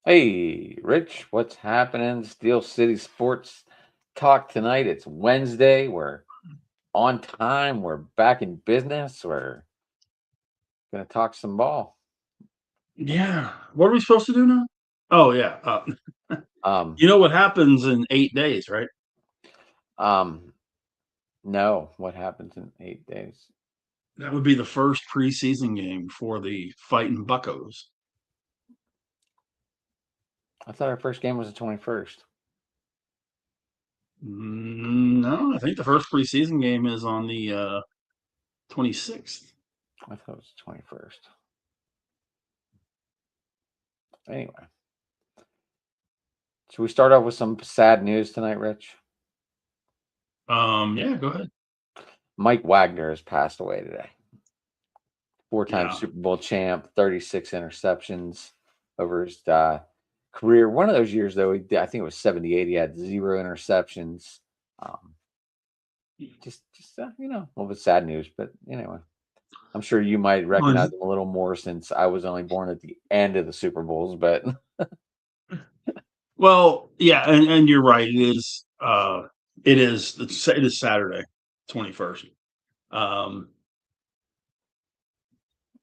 Hey, Rich, what's happening? Steel City Sports Talk tonight. It's Wednesday. We're on time. We're back in business. We're going to talk some ball. Yeah. What are we supposed to do now? Oh, yeah. Um, You know what happens in 8 days, right? um, no, what happens in 8 days? That would be the first preseason game for the Fighting Buccos. I thought our first game was the 21st. No, I think the first preseason game is on the 26th. I thought it was the 21st. Anyway, should we start off with some sad news tonight, Rich? Yeah, go ahead. Mike Wagner has passed away today. Four-time Yeah. Super Bowl champ, 36 interceptions over his career. One of those years, though, I think it was 78. He had zero interceptions. Um, just a little bit sad news. But anyway, I'm sure you might Well, recognize him a little more since I was only born at the end of the Super Bowls. But yeah, and you're right. It is Saturday, 21st. Um,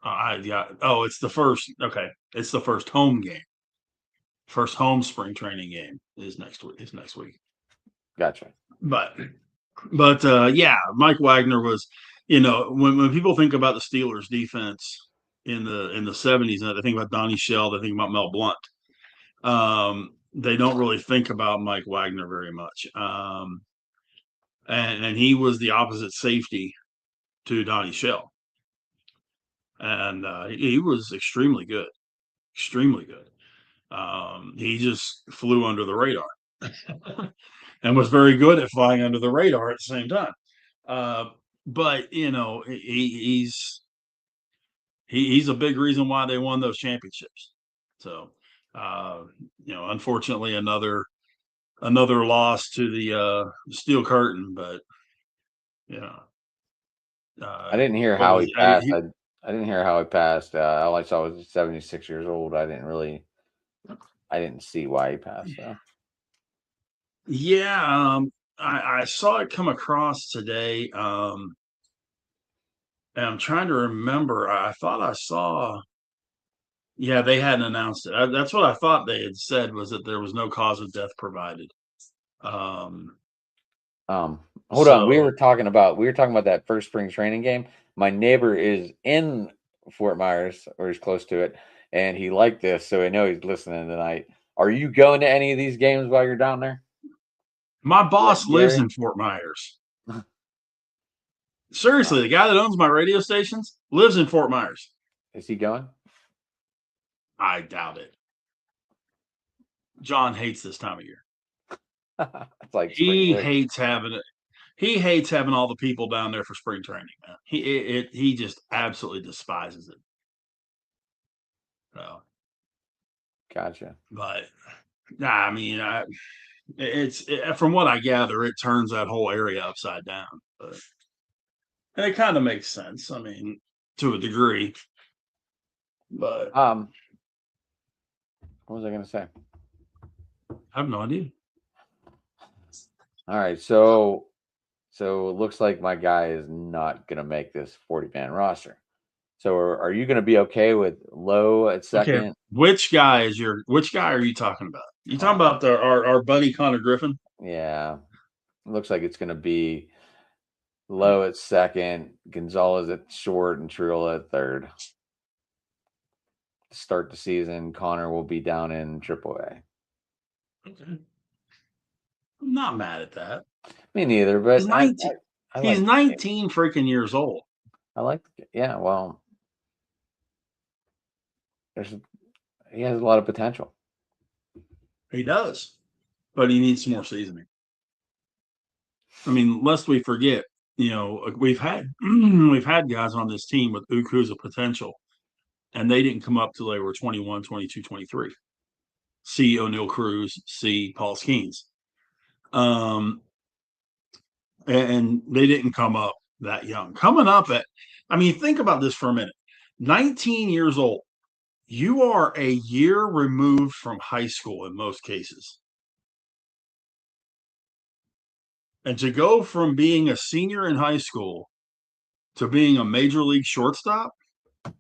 yeah. Oh, it's the first. Okay, it's the first home game. First home spring training game is next week. gotcha. But yeah, Mike Wagner was. When people think about the Steelers defense in the 70s, and they think about Donnie Shell, they think about Mel Blount. They don't really think about Mike Wagner very much. And he was the opposite safety to Donnie Shell, and he was extremely good, extremely good. He just flew under the radar and was very good at flying under the radar at the same time. Uh, but he's a big reason why they won those championships. So unfortunately, another loss to the Steel Curtain, but you know, I didn't hear what how was he he? passed. I didn't hear how he passed. All I saw was he's 76 years old. I didn't see why he passed though. Yeah, I saw it come across today. And I'm trying to remember. I thought I saw. Yeah, they hadn't announced it. That's what I thought they had said, was that there was no cause of death provided. Um, Um, Hold on. so We were talking about that first spring training game. My neighbor is in Fort Myers or is close to it, and he liked this, so I know he's listening tonight. Are you going to any of these games while you're down there? my Yeah, boss lives Gary. in Fort Myers. Seriously, the guy that owns my radio stations lives in Fort Myers. Is he going? I doubt it. John hates this time of year. It's like spring He break. hates having it. He hates having all the people down there for spring training, man. He just absolutely despises it. So, Gotcha. but nah, I mean, from what I gather, it turns that whole area upside down. And it kind of makes sense. I mean, to a degree, but Um, what was I going to say? I have no idea. All right, so it looks like my guy is not going to make this 40-man roster. So are you going to be okay with Lowe at Okay, second? which guy are you talking about? You talking Uh, about our buddy Connor Griffin? yeah, looks like it's going to be Lowe at second, Gonzalez at short, and Triola at third. To start the season, Connor will be down in AAA. Okay. I'm not mad at that. Me neither, He's but 19. I He's like the game. 19 freaking years old. I like yeah. Well, there's he has a lot of potential. He does, but he needs some more seasoning. I mean, lest we forget, we've had we've had guys on this team with Uku's potential, and they didn't come up till they were 21, 22, 23. See O'Neal Cruz, see Paul Skeens. Um, and they didn't come up that young. Coming up I mean, think about this for a minute. 19 years old. you are a year removed from high school in most cases. And to go from being a senior in high school to being a major league shortstop, I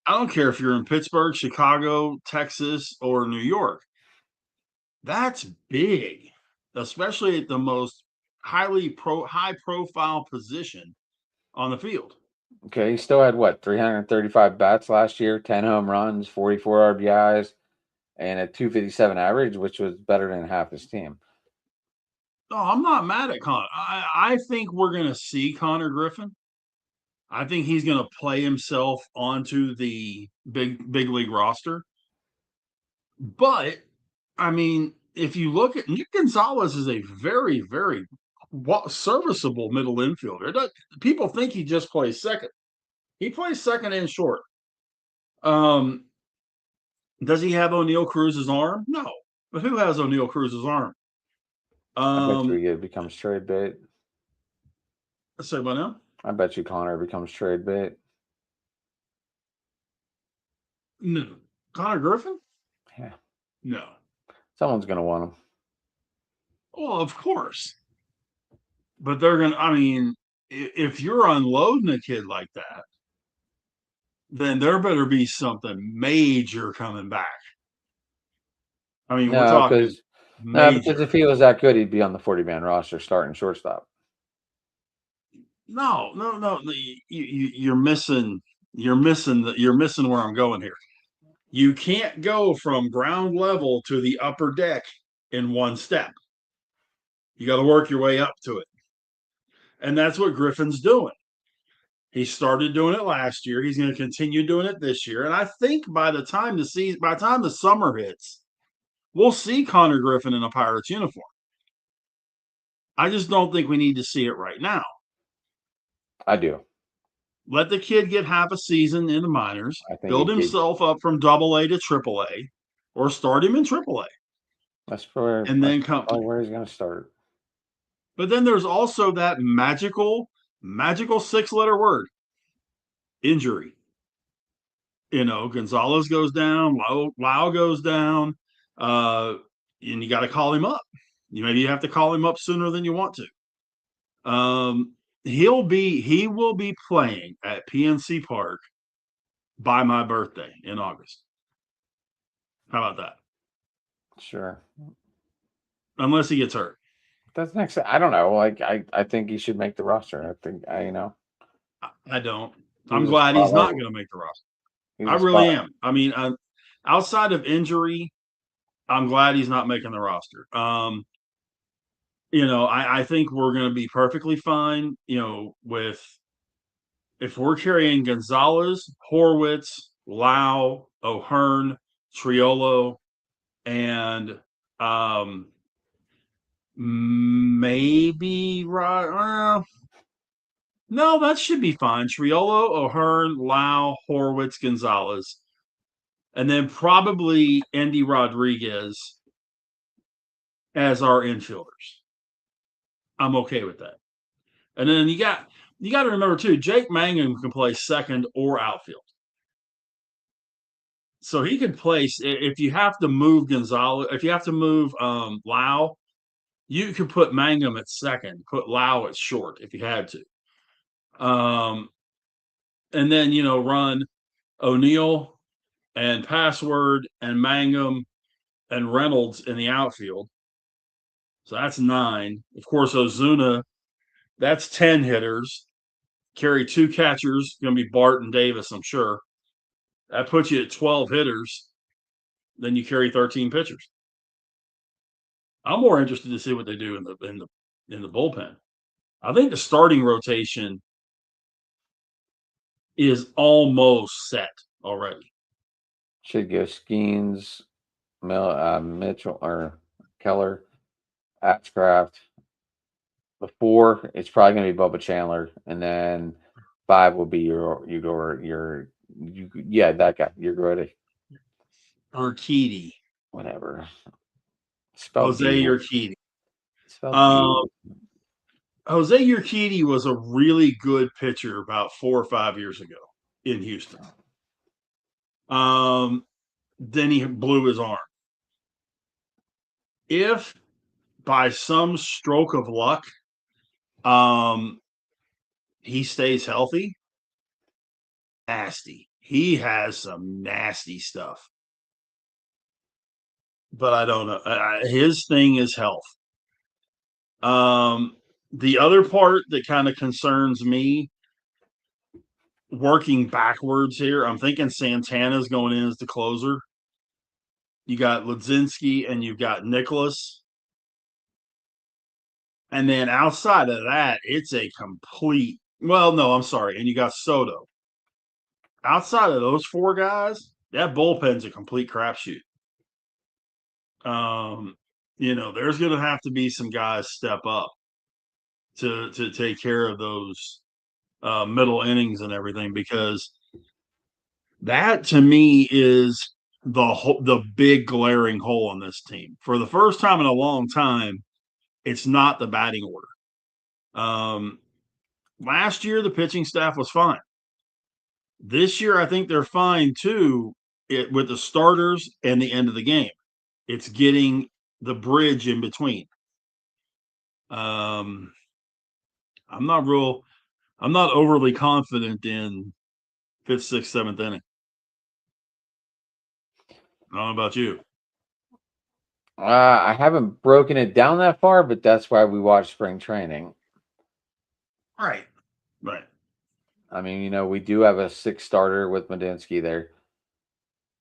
don't care if you're in Pittsburgh, Chicago, Texas, or New York. That's big, especially at the most high profile position on the field. Okay, he still had what, 335 bats last year, 10 home runs, 44 RBIs, and a 257 average, which was better than half his team. No, I'm not mad at Connor. I think we're going to see Connor Griffin. I think he's going to play himself onto the big league roster. But I mean, if you look at Nick Gonzalez, is a very serviceable middle infielder. People think he just plays second. He plays second and short. Does he have O'Neal Cruz's arm? No. But who has O'Neal Cruz's arm? I bet you it becomes trade bait. Let's say what now? I bet you Connor becomes trade bait. No. Connor Griffin? Yeah. No. Someone's going to want him. Well, of course. But they're going to, I mean, if you're unloading a kid like that, then there better be something major coming back. I mean, we're talking major. Because if he was that good, he'd be on the 40-man roster starting shortstop. No. You're missing where I'm going here. You can't go from ground level to the upper deck in one step. You got to work your way up to it. And that's what Griffin's doing. He started doing it last year. He's going to continue doing it this year. And I think by the time the summer hits, we'll see Connor Griffin in a Pirates uniform. I just don't think we need to see it right now. I do. Let the kid get half a season in the minors, build himself up from AA to AAA, or start him in AAA. That's where he's going to start. But then there's also that magical 6-letter word, injury. Gonzalez goes down, Lau goes down, and you got to call him up. Maybe you have to call him up sooner than you want to. He will be playing at PNC Park by my birthday in August. How about that? Sure. Unless he gets hurt. That's next. I don't know. Like I think he should make the roster. I don't. I'm glad he's not going to make the roster. I really am. I mean, outside of injury, I'm glad he's not making the roster. I think we're going to be perfectly fine. With if we're carrying Gonzalez, Horwitz, Lau, O'Hearn, Triolo, and maybe no, that should be fine. Triolo, O'Hearn, Lau, Horwitz, Gonzalez, and then probably Andy Rodriguez as our infielders. I'm okay with that. And then you got to remember too, Jake Mangum can play second or outfield. So he could place if you have to move Gonzalez, if you have to move Lau, you could put Mangum at second, put Lau at short if you had to. And then run O'Neal and Password and Mangum and Reynolds in the outfield. So that's 9. Of course, Ozuna, that's 10 hitters. Carry 2 catchers, going to be Bart and Davis, I'm sure. That puts you at 12 hitters. Then you carry 13 pitchers. I'm more interested to see what they do in the bullpen. I think the starting rotation is almost set already. Should go Skeens, Mitchell or Keller, Ashcraft. Before it's probably going to be Bubba Chandler, and then 5 will be that guy. You're ready. Urquidy. Whatever. Jose Urquidy. Jose Urquidy was a really good pitcher about 4 or 5 years ago in Houston. Then he blew his arm. If by some stroke of luck, he stays healthy, nasty. He has some nasty stuff. But I don't know. His thing is health. The other part that kind of concerns me, working backwards here, I'm thinking Santana's going in as the closer. You got Ledzinski and you've got Nicholas. And then outside of that, it's a complete. Well, no, I'm sorry. And you got Soto. Outside of those four guys, that bullpen's a complete crapshoot. There's going to have to be some guys step up to take care of those middle innings and everything, because that to me is the big glaring hole on this team. For the first time in a long time, it's not the batting order. Last year, the pitching staff was fine. This year, I think they're fine too, with the starters and the end of the game. It's getting the bridge in between. I'm not overly confident in fifth, sixth, seventh inning. I don't know about you. I haven't broken it down that far, but that's why we watch spring training. Right. I mean, we do have a 6 starter with Medinsky there,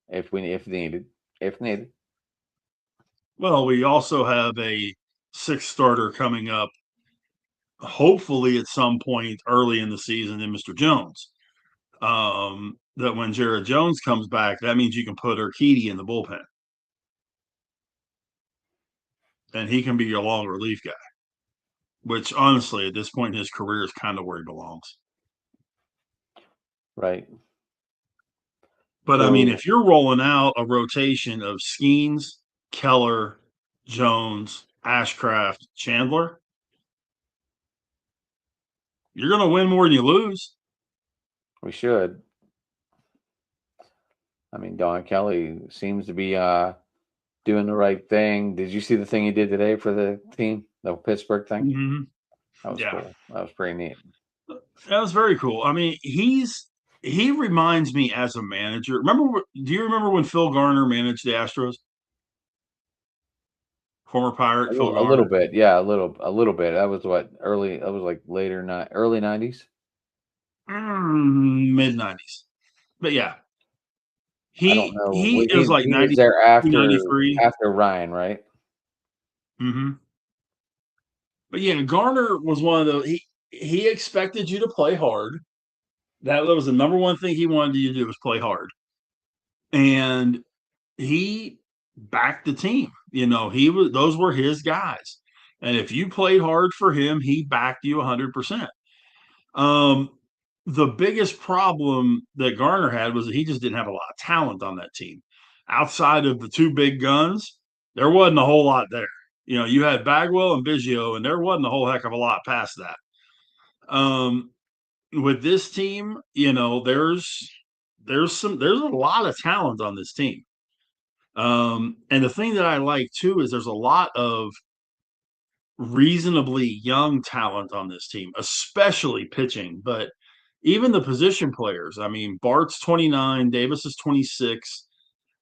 if needed. Well, we also have a 6 starter coming up, hopefully at some point early in the season, in Mr. Jones. That when Jared Jones comes back, that means you can put Urquidy in the bullpen, and he can be your long relief guy. Which, honestly, at this point in his career, is kind of where he belongs. Right. But I mean, if you're rolling out a rotation of Skeens, Keller, Jones, Ashcraft, Chandler, you're going to win more than you lose. We should. I mean, Don Kelly seems to be doing the right thing. Did you see the thing he did today for the team, the Pittsburgh thing? Mm-hmm. That was cool. That was pretty neat. That was very cool. I mean, he reminds me as a manager. Do you remember when Phil Garner managed the Astros? Former Pirate Phil Garner. A little bit, yeah, a little bit. That was early. That was like early 90s, mid 90s. But yeah, I don't know. He was like 90. He was there after Ryan, right? Mm-hmm. But yeah, Garner was one of those. He expected you to play hard. That was the number one thing he wanted you to do, was play hard. And he backed the team. Those were his guys. And if you played hard for him, he backed you 100%. The biggest problem that Garner had was that he just didn't have a lot of talent on that team. Outside of the 2 big guns, there wasn't a whole lot there. You had Bagwell and Biggio, and there wasn't a whole heck of a lot past that. With this team, there's a lot of talent on this team. And the thing that I like too is there's a lot of reasonably young talent on this team, especially pitching, but even the position players. I mean, Bart's 29, Davis is 26,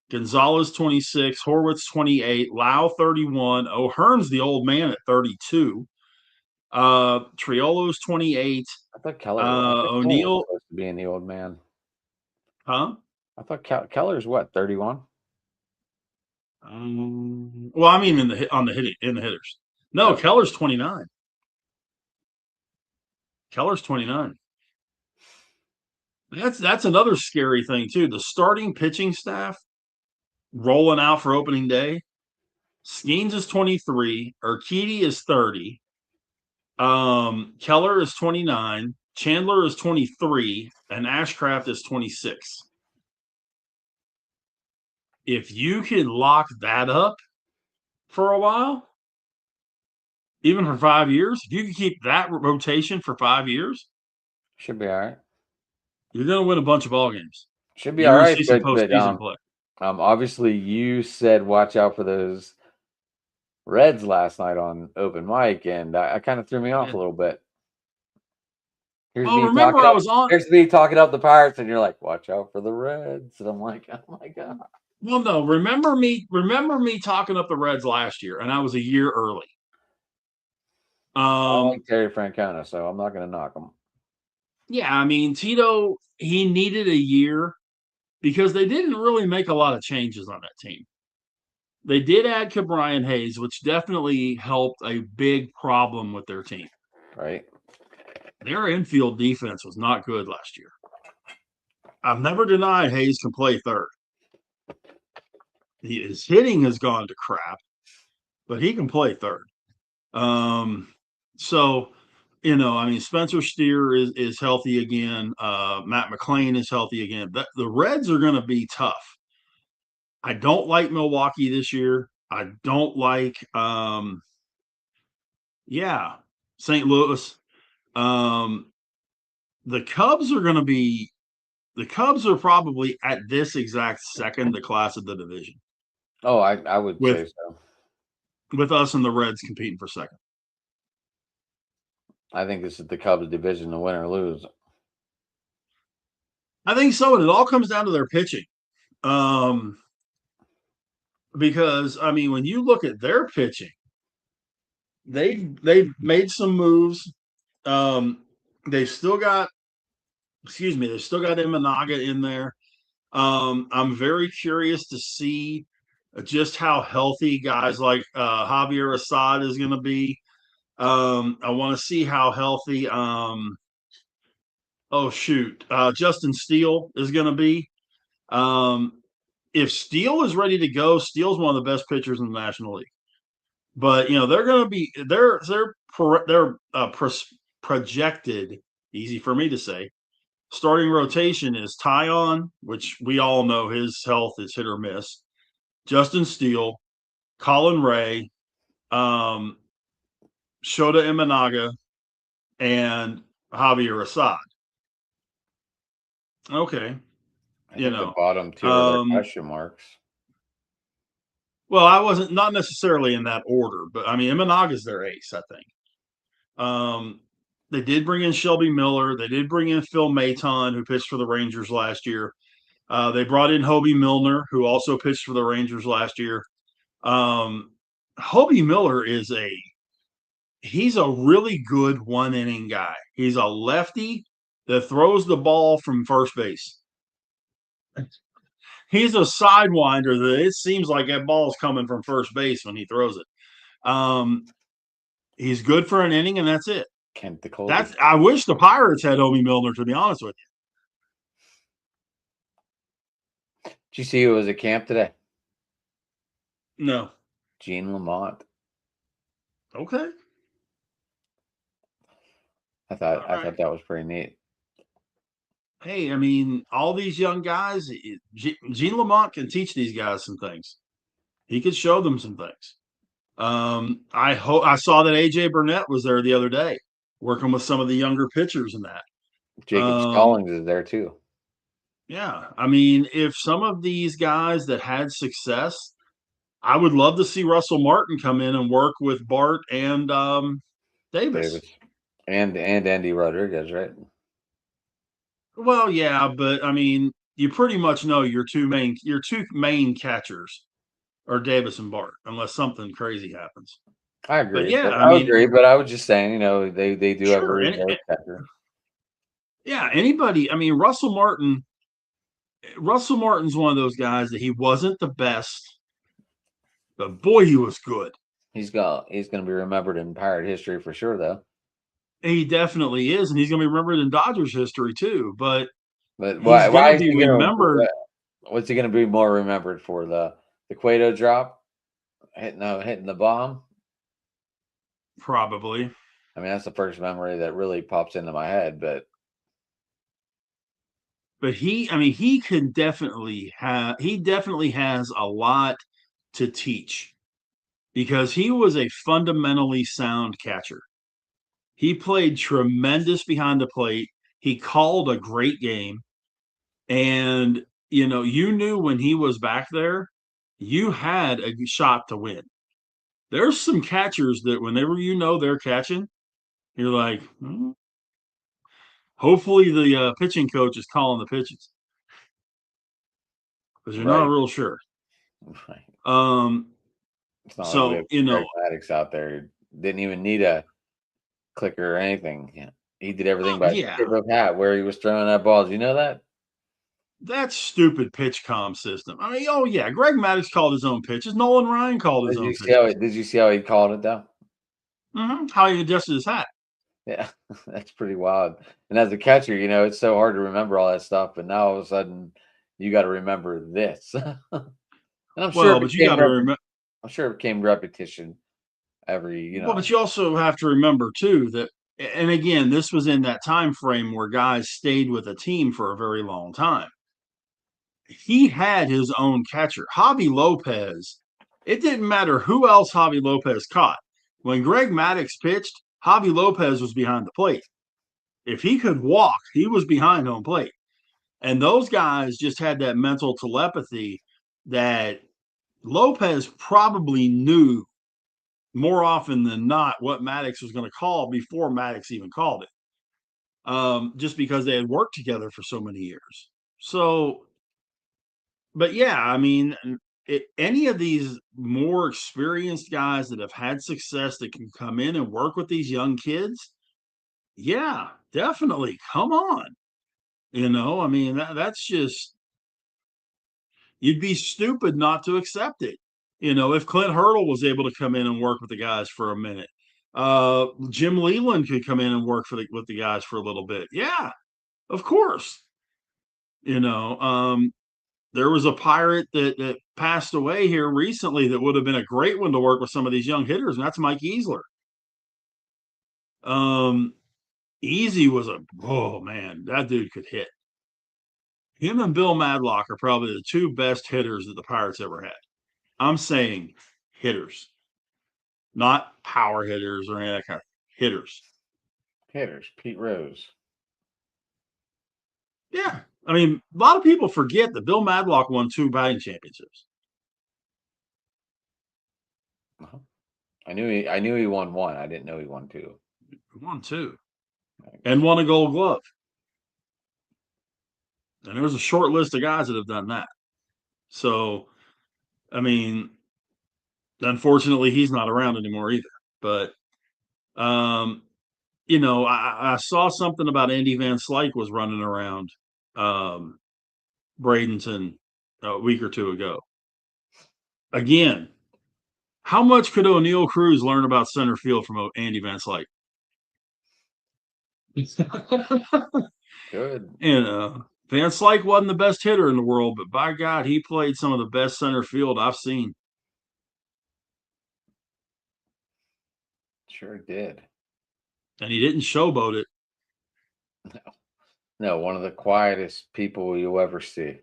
Gonzalez 26, Horwitz 28, Lau 31, O'Hearn's the old man at 32. Triolo's 28. I thought Keller O'Neill was supposed to be the old man. Huh? I thought Keller's what, 31? Well, I mean in the hitters. No, Keller's 29. Keller's 29. That's another scary thing too. The starting pitching staff rolling out for opening day. Skeens is 23. Urquidy is 30. Keller is 29. Chandler is 23, and Ashcraft is 26. If you can lock that up for a while, even for 5 years, if you can keep that rotation for 5 years, should be all right. You're going to win a bunch of ball games. Should be You're all going to right, see some but postseason play. obviously you said watch out for those Reds last night on open mic, and I kind of threw me off a little bit. Here's Well, me remember talking I up. was on. Here's me talking up the Pirates, and you're like, watch out for the Reds, and I'm like, oh my god. Well, no, remember me talking up the Reds last year, and I was a year early. I like Terry Francona, so I'm not going to knock him. Yeah, I mean, Tito, he needed a year because they didn't really make a lot of changes on that team. They did add Cabrian Hayes, which definitely helped a big problem with their team. Right. Their infield defense was not good last year. I've never denied Hayes can play third. His hitting has gone to crap, but he can play third. So, I mean, Spencer Steer is healthy again. Matt McClain is healthy again. The Reds are going to be tough. I don't like Milwaukee this year. I don't like, St. Louis. The Cubs are going to be. The Cubs are probably at this exact second the class of the division. Oh, I would say so. With us and the Reds competing for second. I think this is the Cubs division to win or lose. I think so, and it all comes down to their pitching. Because I mean, when you look at their pitching, they've made some moves. They've still got, they've still got Imanaga in there. I'm very curious to see just how healthy guys like Javier Assad is going to be. I want to see how healthy. Justin Steele is going to be. If Steele is ready to go, Steele's one of the best pitchers in the National League. But they're going to be they're projected. Easy for me to say. Starting rotation is Tyon, which we all know his health is hit or miss. Justin Steele, Colin Ray, Shota Imanaga, and Javier Assad. Okay. I think the bottom two are their question marks. Well, I wasn't not necessarily in that order, but I mean Imanaga's their ace, I think. They did bring in Shelby Miller. They did bring in Phil Maton, who pitched for the Rangers last year. They brought in Hobie Milner, who also pitched for the Rangers last year. Hobie Miller he's a really good one-inning guy. He's a lefty that throws the ball from first base. He's a sidewinder that it seems like that ball's coming from first base when he throws it. He's good for an inning, and that's it. I wish the Pirates had Hobie Milner, to be honest with you. Did you see who was at camp today? No. Gene Lamont. Okay. I thought that was pretty neat. Hey, I mean, all these young guys, Gene Lamont can teach these guys some things. He could show them some things. I saw that AJ Burnett was there the other day, working with some of the younger pitchers in that. Jacob Stallings is there too. Yeah, I mean, if some of these guys that had success, I would love to see Russell Martin come in and work with Bart and Davis. And Andy Rodriguez, right? Well, yeah, but I mean, you pretty much know your two main catchers are Davis and Bart, unless something crazy happens. I agree. But yeah, I agree. But I was just saying, they do have a reserve catcher. Yeah, anybody. I mean, Russell Martin's one of those guys that he wasn't the best, but boy, he was good. He's going to be remembered in Pirate history for sure, though. He definitely is, and he's going to be remembered in Dodgers history too. But why is he remembered? What's he going to be more remembered for? The Cueto drop, hitting the bomb? Probably. I mean, that's the first memory that really pops into my head. But he can definitely has a lot to teach, because he was a fundamentally sound catcher. He played tremendous behind the plate. He called a great game. And, you knew when he was back there, you had a shot to win. There's some catchers that whenever they're catching, you're like, hopefully the pitching coach is calling the pitches because you're not Right. real sure. Right. Um, It's not like we so, have Greg Maddux out there. Didn't even need a clicker or anything. Yeah. He did everything by yeah, tip of hat where he was throwing that ball. Do you know that? that stupid pitch comm system. I mean, oh yeah, Greg Maddux called his own pitches. Nolan Ryan called his own pitches. Did you see how he called it though? How he adjusted his hat. Yeah, that's pretty wild. And as a catcher, it's so hard to remember all that stuff. But now all of a sudden, you got to remember this. And I'm sure Well, but you got to remember. I'm sure it became repetition every. Well, but you also have to remember too that, and again, this was in that time frame where guys stayed with a team for a very long time. He had his own catcher, Javi Lopez. It didn't matter who else Javi Lopez caught. When Greg Maddux pitched, Javi Lopez was behind the plate. If he could walk, he was behind home plate. And those guys just had that mental telepathy that Lopez probably knew more often than not what Maddux was going to call before Maddux even called it, just because they had worked together for so many years. So, but yeah, I mean, any of these more experienced guys that have had success that can come in and work with these young kids, yeah, definitely. Come on. I mean, that's just, you'd be stupid not to accept it. If Clint Hurdle was able to come in and work with the guys for a minute, Jim Leland could come in and work with the guys for a little bit. Yeah, of course. There was a Pirate that passed away here recently that would have been a great one to work with some of these young hitters, and that's Mike Easler. Easy was oh man, that dude could hit. Him and Bill Madlock are probably the two best hitters that the Pirates ever had. I'm saying hitters, not power hitters or any of that kind of hitters. Hitters, Pete Rose. Yeah. I mean, a lot of people forget that Bill Madlock won 2 batting championships. I knew he won one. I didn't know he won 2. He won 2. And won a Gold Glove. And there's a short list of guys that have done that. So, I mean, unfortunately, he's not around anymore either. But, I saw something about Andy Van Slyke was running around Bradenton a week or 2 ago. Again, how much could O'Neill Cruz learn about center field from Andy Van Slyke? Good. And Van Slyke wasn't the best hitter in the world, but by God, he played some of the best center field I've seen. Sure did. And he didn't showboat it. No, one of the quietest people you'll ever see.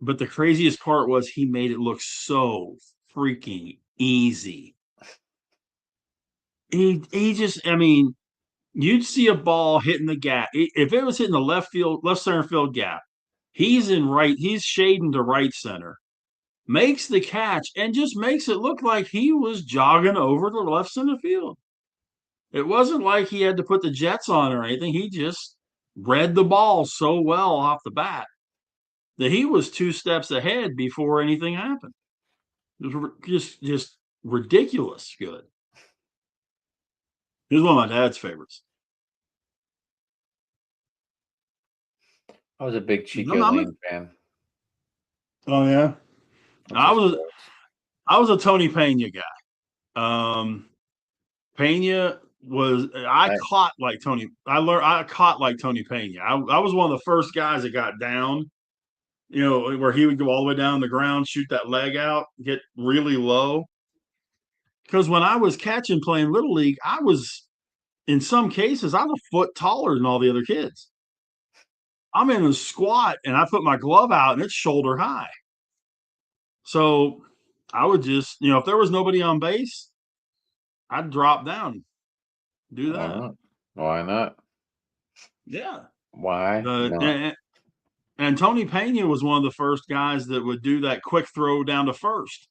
But the craziest part was he made it look so freaking easy. He just, I mean, you'd see a ball hitting the gap. If it was hitting the left center field gap, he's shading to right center, makes the catch, and just makes it look like he was jogging over to left center field. It wasn't like he had to put the jets on or anything. He just read the ball so well off the bat that he was 2 steps ahead before anything happened. It was just ridiculous good. He was one of my dad's favorites. I was a big Chico Lane fan. Oh yeah, I was a Tony Pena guy. Pena was I caught like Tony. I caught like Tony Pena. I was one of the first guys that got down. Where he would go all the way down the ground, shoot that leg out, get really low. Because when I was catching playing Little League, in some cases, I was a foot taller than all the other kids. I'm in a squat and I put my glove out and it's shoulder high. So I would just, if there was nobody on base, I'd drop down, do that. Why not? Yeah. Why? And Tony Pena was one of the first guys that would do that quick throw down to first.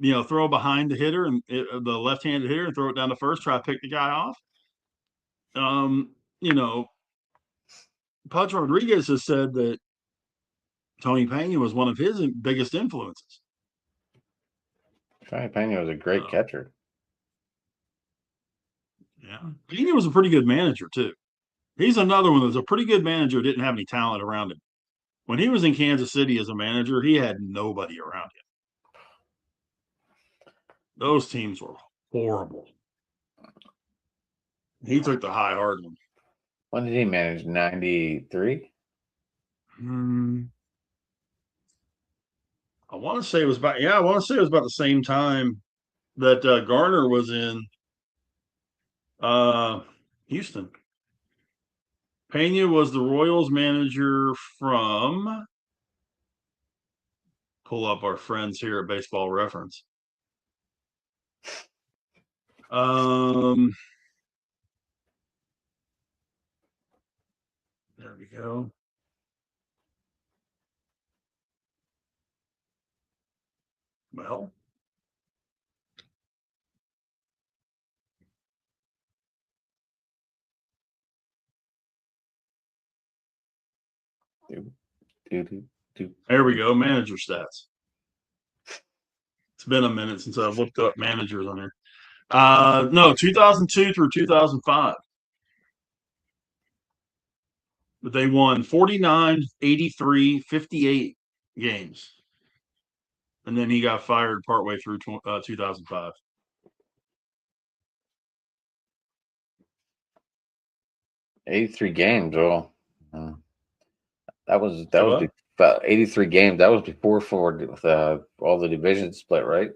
Throw behind the hitter and the left-handed hitter and throw it down to first, try to pick the guy off. You know, Pudge Rodriguez has said that Tony Pena was one of his biggest influences. Tony Pena was a great catcher. Yeah. Pena was a pretty good manager, too. He's another one that's a pretty good manager, didn't have any talent around him. When he was in Kansas City as a manager, he had nobody around him. Those teams were horrible. He took the high hard one. When did he manage? 93? I want to say it was about the same time that Garner was in Houston. Pena was the Royals manager from, pull up our friends here at Baseball Reference. There we go. Well, there we go. Manager stats. It's been a minute since I've looked up managers on here. No, 2002 through 2005. But they won 49, 83, 58 games. And then he got fired partway through 2005. $83 games. Well, that was about 83 games. That was before with all the divisions split, right?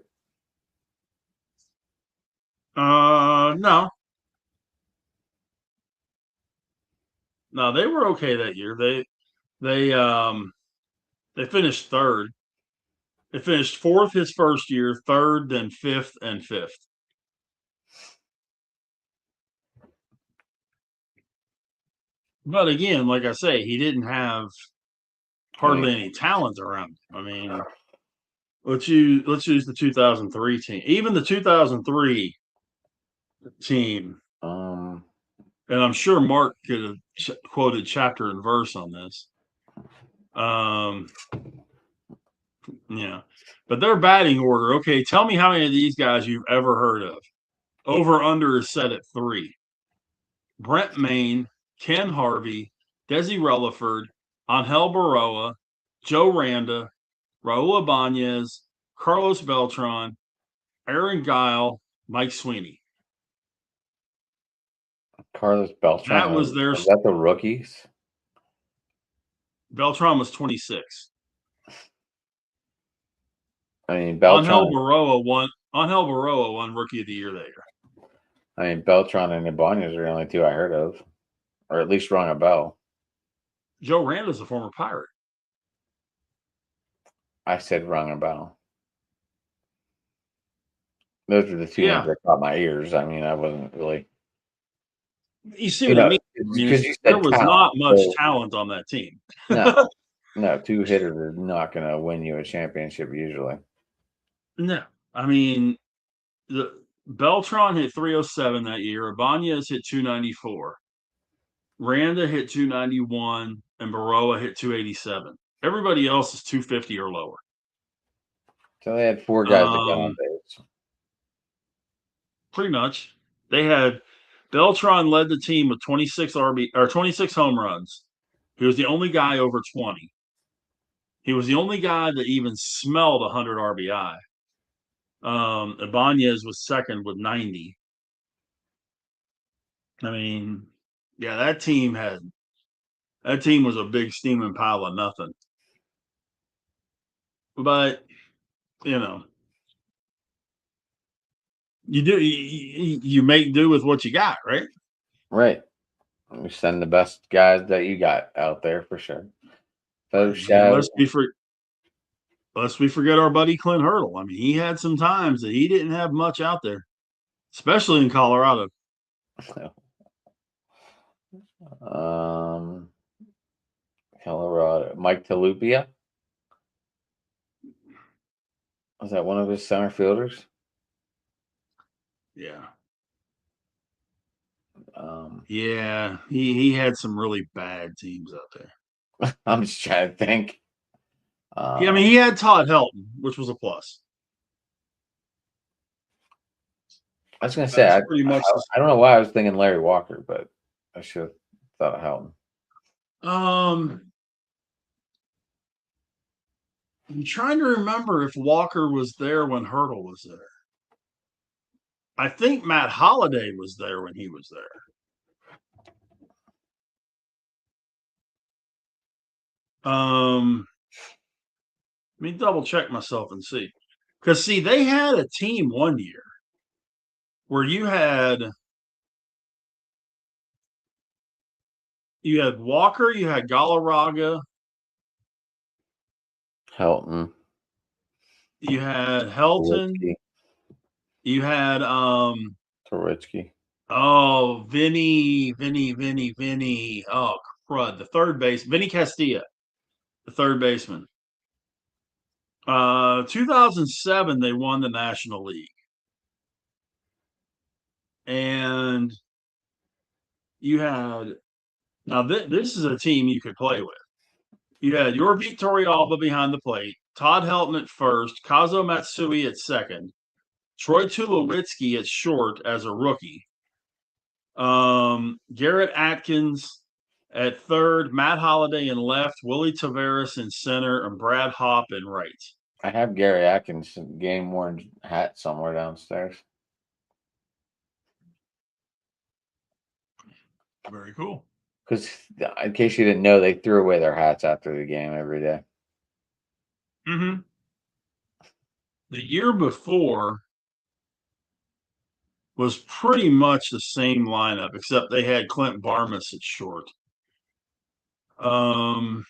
No. No, they were okay that year. They finished third. They finished fourth his first year, third, then fifth, and fifth. But again, like I say, he didn't have hardly any talent around him. I mean, let's use the 2003 team. Even the 2003 team, and I'm sure Mark could have quoted chapter and verse on this. Yeah, but their batting order. Okay, tell me how many of these guys you've ever heard of. Over under is set at 3. Brent Maine, Ken Harvey, Desi Relaford, Angel Baroa, Joe Randa, Raul Ibanez, Carlos Beltran, Aaron Guile, Mike Sweeney. Carlos Beltran. That was their. Was that the rookies? Beltran was 26. I mean, Beltran. Angel Baroa won Rookie of the Year that year. I mean, Beltran and Ibanez are the only two I heard of, or at least rung a bell. Joe Randa's a former Pirate. I said rung a bell. Those are the two ones that caught my ears. I mean, I wasn't really. You see what I mean? Because there was not much talent on that team. No, 2 hitters are not going to win you a championship usually. No, I mean, the Beltran hit 307 that year. Ibanez hit 294. Randa hit 291, and Baroa hit 287. Everybody else is 250 or lower. So they had 4 guys that got on base. Pretty much. They had Beltran led the team with 26 home runs. He was the only guy over 20. He was the only guy that even smelled 100 RBI. Ibanez was second with 90. I mean, yeah, that team was a big steaming pile of nothing. But, you make do with what you got, right? Right. We send the best guys that you got out there for sure. Lest we forget our buddy Clint Hurdle. I mean, he had some times that he didn't have much out there, especially in Colorado. Colorado. Mike Talupia. Was that one of his center fielders? Yeah. Um, Yeah. He had some really bad teams out there. I'm just trying to think. Yeah, I mean, he had Todd Helton, which was a plus. I was going to say, That's pretty much the I don't know why I was thinking Larry Walker, but I should have thought of Houghton. I'm trying to remember if Walker was there when Hurdle was there. I think Matt Holliday was there when he was there. Let me double check myself and see. Because see, they had a team one year where you had Walker, you had Galarraga, Helton. you had Helton, Toritsky. you had Toritsky. oh Vinny. Oh crud, the third base, Vinny Castilla, the third baseman. 2007 they won the National League. And you had now this is a team you could play with. You had your Torrealba behind the plate, Todd Helton at first, Kazo Matsui at second, Troy Tulowitzki at short as a rookie, Garrett Atkins at third, Matt Holliday in left, Willie Taveras in center, and Brad Hopp in right. I have Gary Atkins game worn hat somewhere downstairs. Very cool. Because in case you didn't know, they threw away their hats after the game every day. Mm-hmm. The year before was pretty much the same lineup, except they had Clint Barmas at short. 05,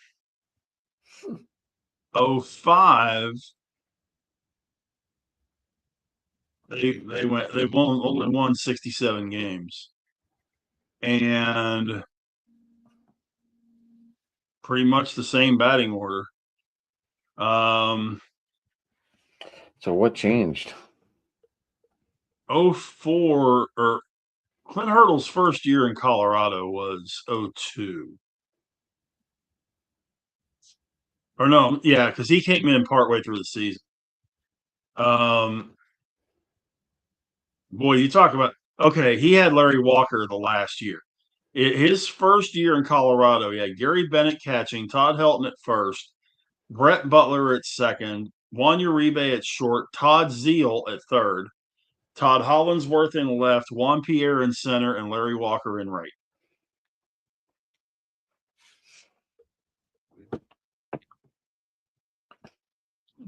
they only won 67 games. And pretty much the same batting order. So what changed? 04 or Clint Hurdle's first year in Colorado was 02. Or no, yeah, because he came in partway through the season. Boy, you talk about okay, he had Larry Walker the last year. His first year in Colorado, he had Gary Bennett catching, Todd Helton at first, Brett Butler at second, Juan Uribe at short, Todd Zeal at third, Todd Hollinsworth in left, Juan Pierre in center, and Larry Walker in right.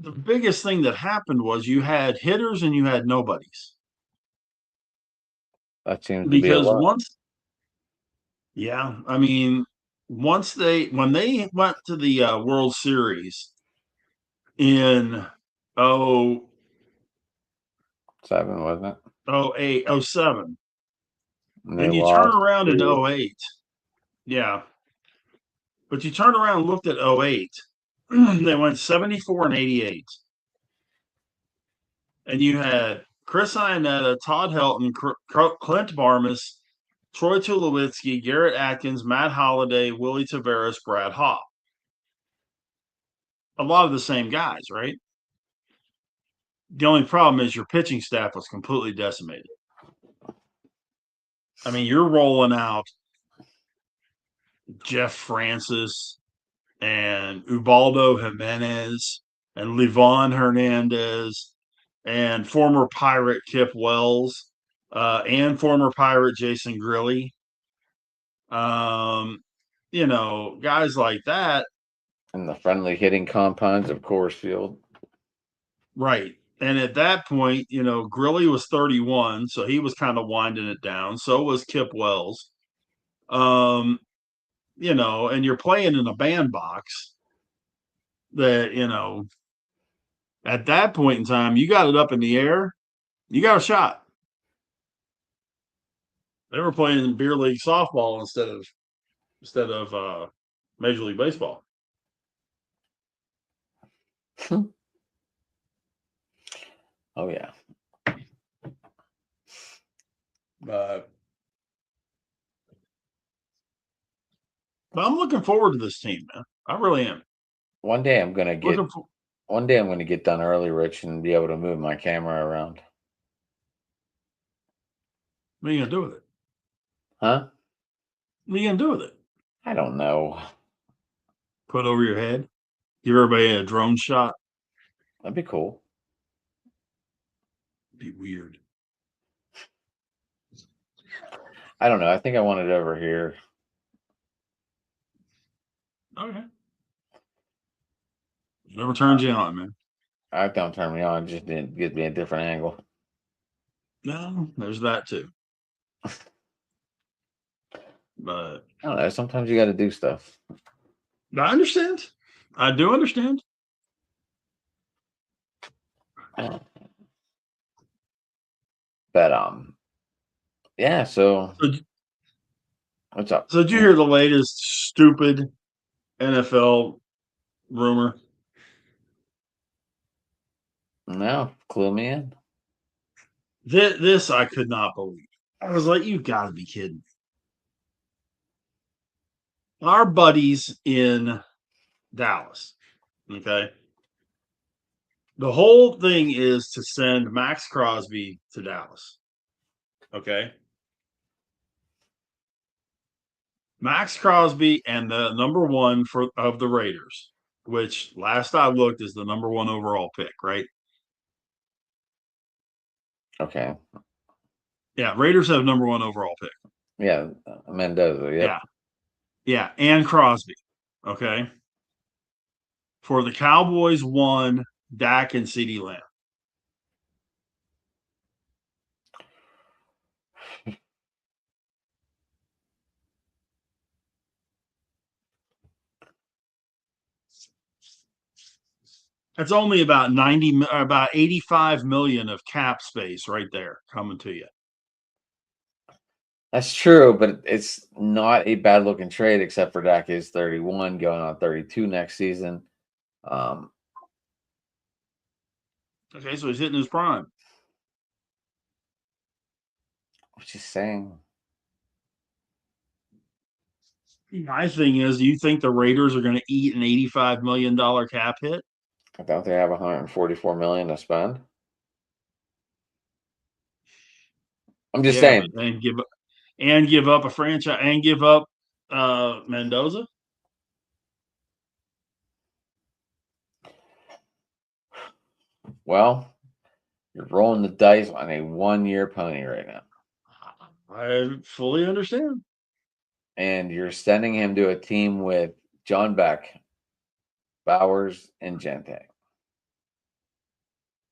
The biggest thing that happened was you had hitters and you had nobodies. That seems to be a Because lot. I mean, when they went to the World Series in 7, wasn't it? 08, 07, And they and you turn lost. around in 08. Yeah. But you turn around and looked at 08. They went 74 and 88. And you had Chris Iannetta, Todd Helton, Clint Barmas, Troy Tulowitzki, Garrett Atkins, Matt Holliday, Willie Taveras, Brad Hopp. A lot of the same guys, right? The only problem is your pitching staff was completely decimated. I mean, you're rolling out Jeff Francis and Ubaldo Jimenez and Levon Hernandez and former Pirate Kip Wells and former Pirate Jason Grilly. Guys like that. And the friendly hitting compounds of Coors Field. Right. And at that point, Grilly was 31, so he was kind of winding it down. So was Kip Wells. And you're playing in a bandbox that, at that point in time, you got it up in the air, you got a shot. They were playing beer league softball instead of Major League Baseball. Oh yeah. But I'm looking forward to this team, man. I really am. One day I'm gonna get. Looking for. One day I'm gonna get done early, Rich, and be able to move my camera around. What are you gonna do with it? Huh? What are you gonna do with it? I don't know. Put it over your head? Give everybody a drone shot? That'd be cool. Be weird. I don't know. I think I want it over here. Okay. Never turns you on, man. I don't turn me on. Just didn't give me a different angle. No, there's that too. But I don't know. Sometimes you got to do stuff. I understand. I do understand. But yeah. So So, what's up? so did you hear the latest stupid NFL rumor? No, clue me in. This I could not believe. I was like, you got to be kidding. Our buddies in Dallas, okay? The whole thing is to send Max Crosby to Dallas, okay? Max Crosby and the number one of the Raiders, which last I looked is the number one overall pick, right? Okay. Yeah, Raiders have number one overall pick. Yeah, Mendoza. Yep. Yeah, yeah, and Crosby, okay? For the Cowboys, one, Dak and CeeDee Lamb. That's only about 85 million of cap space right there coming to you. That's true, but it's not a bad looking trade except for Dak is 31, going on 32 next season. Um, Okay, so he's hitting his prime. just saying. My thing is, do you think the Raiders are going to eat an $85 million cap hit? Don't they have 144 million to spend? I'm just Yeah, saying. but give up a franchise and give up Mendoza. Well, you're rolling the dice on a 1 year pony right now. I fully understand. And you're sending him to a team with John Beck, Bowers, and Gente.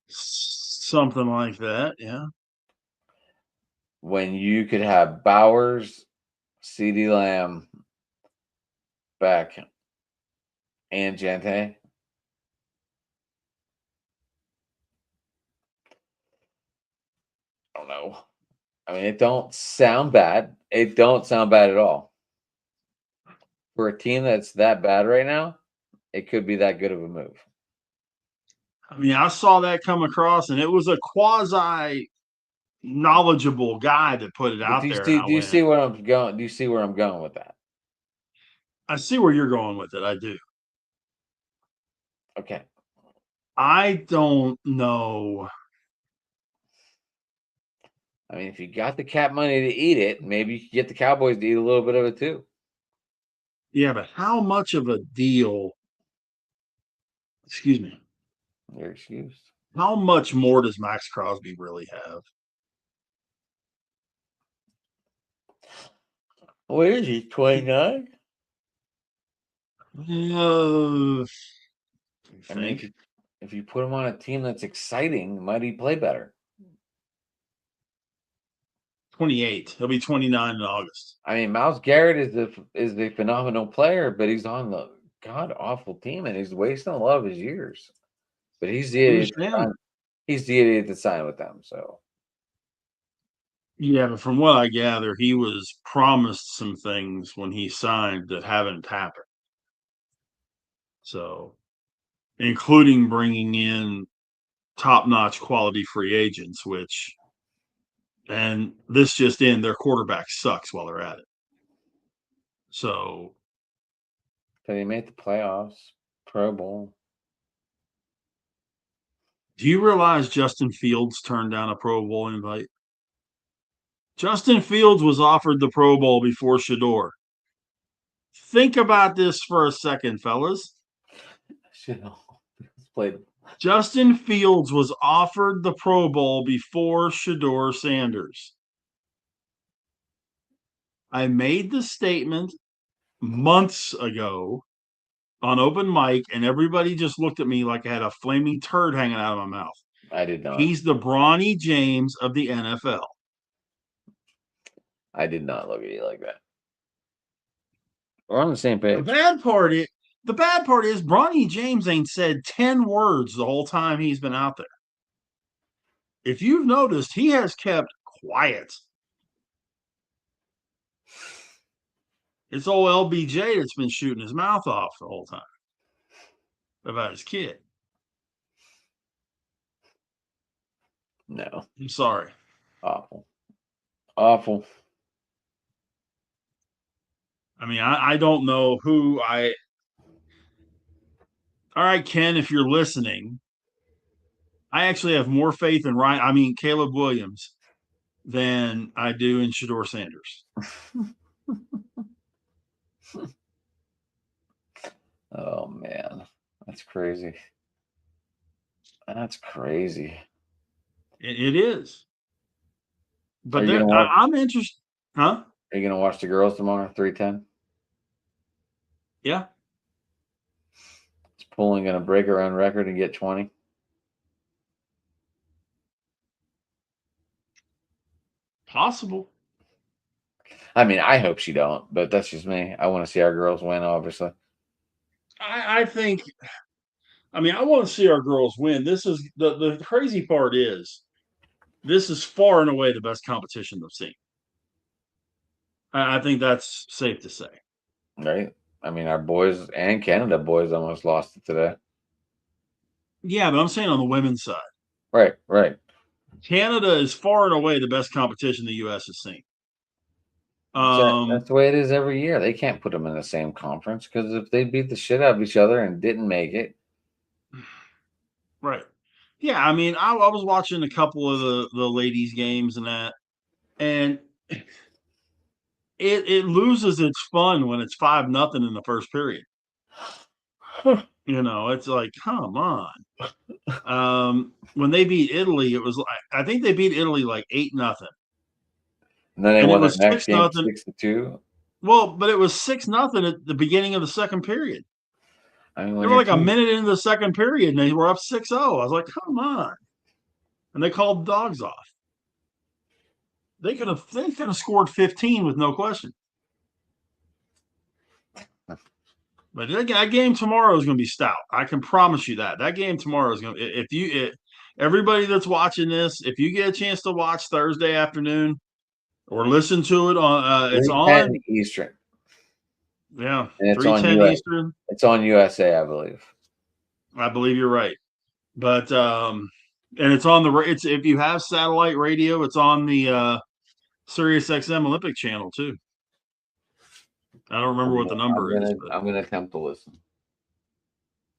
Something like that, yeah. When you could have Bowers, CeeDee Lamb, Beck, and Gente. I don't know. I mean, it don't sound bad. It don't sound bad at all. For a team that's that bad right now, it could be that good of a move. I mean, I saw that come across, and it was a quasi knowledgeable guy that put it But out do you there, and see? I Do you went, see where I'm going? Do you see where I'm going with that? I see where you're going with it. I do. Okay. I don't know. I mean, if you got the cap money to eat it, maybe you could get the Cowboys to eat a little bit of it too. Yeah, but how much of a deal? Excuse me. You're excused. How much more does Max Crosby really have? What is he? 29? I I mean, think if you put him on a team that's exciting, might he play better? 28. He'll be 29 in August. I mean, Miles Garrett is the phenomenal player, but he's on the god awful team and he's wasting a lot of his years. But he's the I idiot. understand. He's the idiot that signed with them. So Yeah, but from what I gather, he was promised some things when he signed that haven't happened. So including bringing in top-notch quality free agents, and this just in, their quarterback sucks while they're at it. So They made the playoffs, Pro Bowl. do you realize Justin Fields turned down a Pro Bowl invite? Justin Fields was offered the Pro Bowl before Shador. Think about this for a second, fellas. Played. Justin Fields was offered the Pro Bowl before Shador Sanders. I made the statement months ago on open mic, and everybody just looked at me like I had a flaming turd hanging out of my mouth. I did not. He's the Bronny James of the NFL. I did not look at you like that. We're on the same page. The bad part is Bronny James ain't said 10 words the whole time he's been out there. If you've noticed, he has kept quiet. It's old LBJ that's been shooting his mouth off the whole time about his kid. No. I'm sorry. Awful. Awful. I mean, I don't know who I. All right, Ken, if you're listening, I actually have more faith in Caleb Williams than I do in Shador Sanders. Oh man, that's crazy. That's crazy. It is. But I'm interested. Huh? Are you gonna watch the girls tomorrow? 3:10. Yeah. Is Pulling gonna break her own record and get 20? Possible. I mean, I hope she don't, but that's just me. I want to see our girls win, obviously. I think. I mean, I want to see our girls win. This is the crazy part is, this is far and away the best competition they've seen. I think that's safe to say. Right? I mean, our boys and Canada boys almost lost it today. Yeah, but I'm saying on the women's side. Right, right. Canada is far and away the best competition the U.S. has seen. That's the way it is every year. They can't put them in the same conference because if they beat the shit out of each other and didn't make it. Right. Yeah, I mean, I was watching a couple of the ladies' games and that, and it loses its fun when it's 5-0 in the first period. It's like, come on. When they beat Italy, it was I think they beat Italy like 8-0. And then they won the next game 6-2. Well, but it was 6-0 at the beginning of the second period. I mean, they were like a minute into the second period, and they were up 6-0. I was like, come on. And they called the dogs off. They could have scored 15 with no question. But that game tomorrow is going to be stout. I can promise you that. That game tomorrow is going to everybody that's watching this, if you get a chance to watch Thursday afternoon or listen to it on it's on Eastern. Yeah, and it's 3:10 on Eastern. It's on USA, I believe. I believe you're right. But and it's on if you have satellite radio, it's on the Sirius XM Olympic channel too. I don't remember what the number is. I'm going to attempt to listen.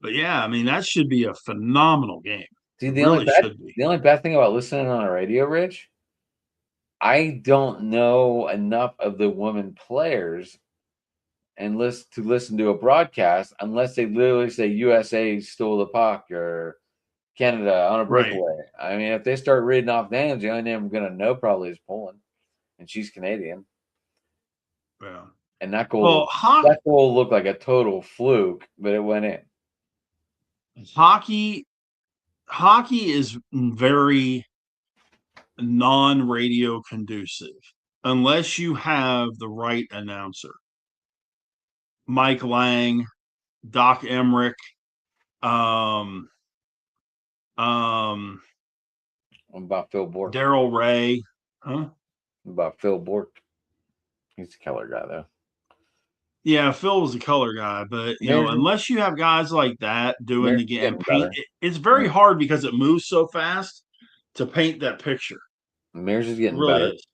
But yeah, I mean, that should be a phenomenal game. See, the only bad thing about listening on a radio, Rich, I don't know enough of the women players and listen to a broadcast unless they literally say USA stole the puck or Canada on a breakaway. Right. I mean, if they start reading off names, the only name I'm going to know probably is Poland, and she's Canadian. Yeah. And that goal looked like a total fluke, but it went in. Hockey is very non-radio conducive unless you have the right announcer. Mike Lang, Doc Emmerich, What about Phil Bork? Daryl Ray, huh? What about Phil Bork? He's a killer guy, though. Yeah, Phil was a color guy, but Mears, unless you have guys like that doing Mears the is game and getting paint, better. it's very Mears, hard because it moves so fast to paint that picture. Mears is It getting really better. is.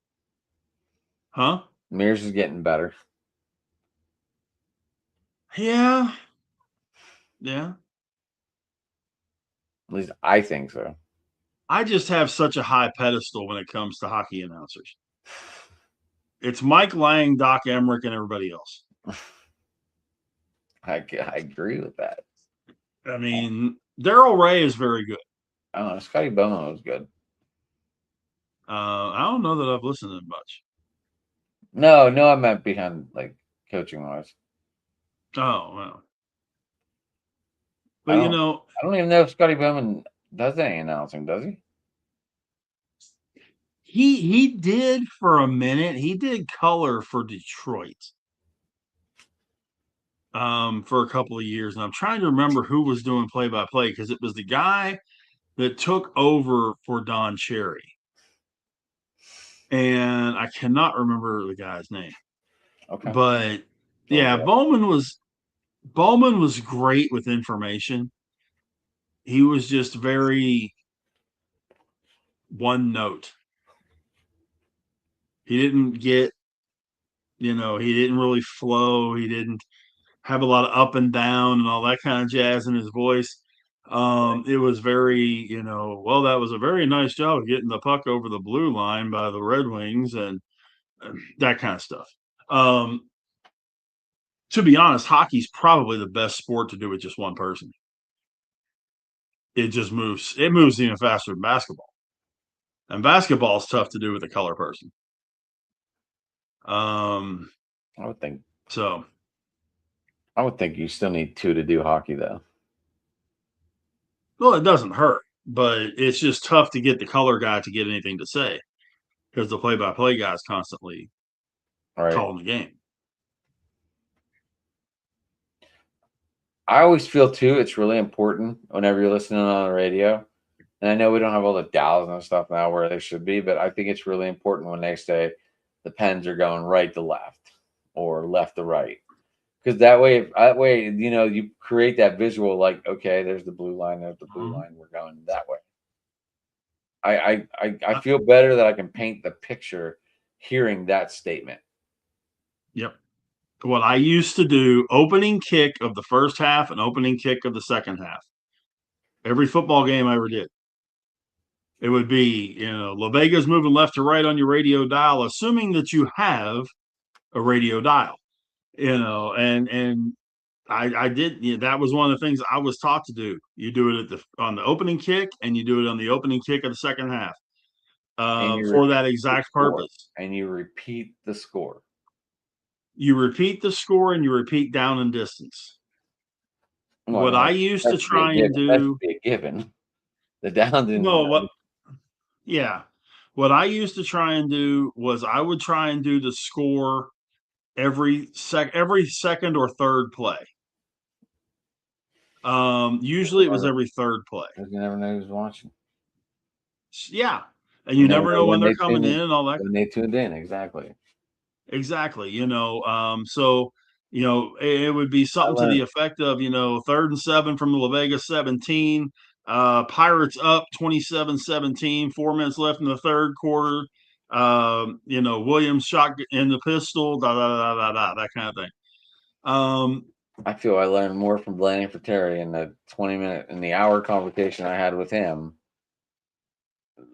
Huh? Mears is getting better. Yeah. Yeah. At least I think so. I just have such a high pedestal when it comes to hockey announcers. It's Mike Lang, Doc Emmerich, and everybody else. I agree with that. I mean, Daryl Ray is very good. I don't know. Scotty Bowman was good. I don't know that I've listened to him much. No, I meant behind like coaching wise. Oh, well. I But don't. I don't even know if Scotty Bowman does any announcing. Does he? he did for a minute. He did color for Detroit. For a couple of years, and I'm trying to remember who was doing play by play because it was the guy that took over for Don Cherry, and I cannot remember the guy's name. Okay. But Don't yeah, go. Bowman was great with information. He was just very one note. He didn't get, he didn't really flow. He didn't have a lot of up and down and all that kind of jazz in his voice. It was very, well, that was a very nice job of getting the puck over the blue line by the Red Wings and that kind of stuff. To be honest, hockey's probably the best sport to do with just one person. It just moves. It moves even faster than basketball. And basketball is tough to do with a color person. I would think. So I would think you still need two to do hockey though. well, it doesn't hurt, but it's just tough to get the color guy to get anything to say because the play-by-play guy is constantly All right. calling the game. I always feel too. It's really important whenever you're listening on the radio. And I know we don't have all the dials and stuff now where they should be, but I think it's really important when they say the pens are going right to left or left to right. Because that way, you create that visual like, okay, there's the blue line, there's the blue line, we're going that way. I feel better that I can paint the picture hearing that statement. Yep. What I used to do, opening kick of the first half and opening kick of the second half. Every football game I ever did. It would be, La Vega's moving left to right on your radio dial, assuming that you have a radio dial, and I did. That was one of the things I was taught to do. You do it on the opening kick, and you do it on the opening kick of the second half, And you for that repeat the exact score. purpose. And you repeat the score. You repeat the score and you repeat down and distance. Well, What I used to try and that do, should be a given. The downs and well, yeah, what I used to try and do was I would try and do the score every second or third play. Usually it was every third play. you never know who's watching. Yeah, and you never know when they're coming in and all that. When they tuned in, exactly. Exactly. So it would be something to the effect of 3rd and 7 from the La Vega 17. Pirates up 27-17. 4 minutes left in the third quarter. Williams shot in the pistol. Da da da da da. That kind of thing. I feel I learned more from Blaney Terry in the 20-minute in the hour conversation I had with him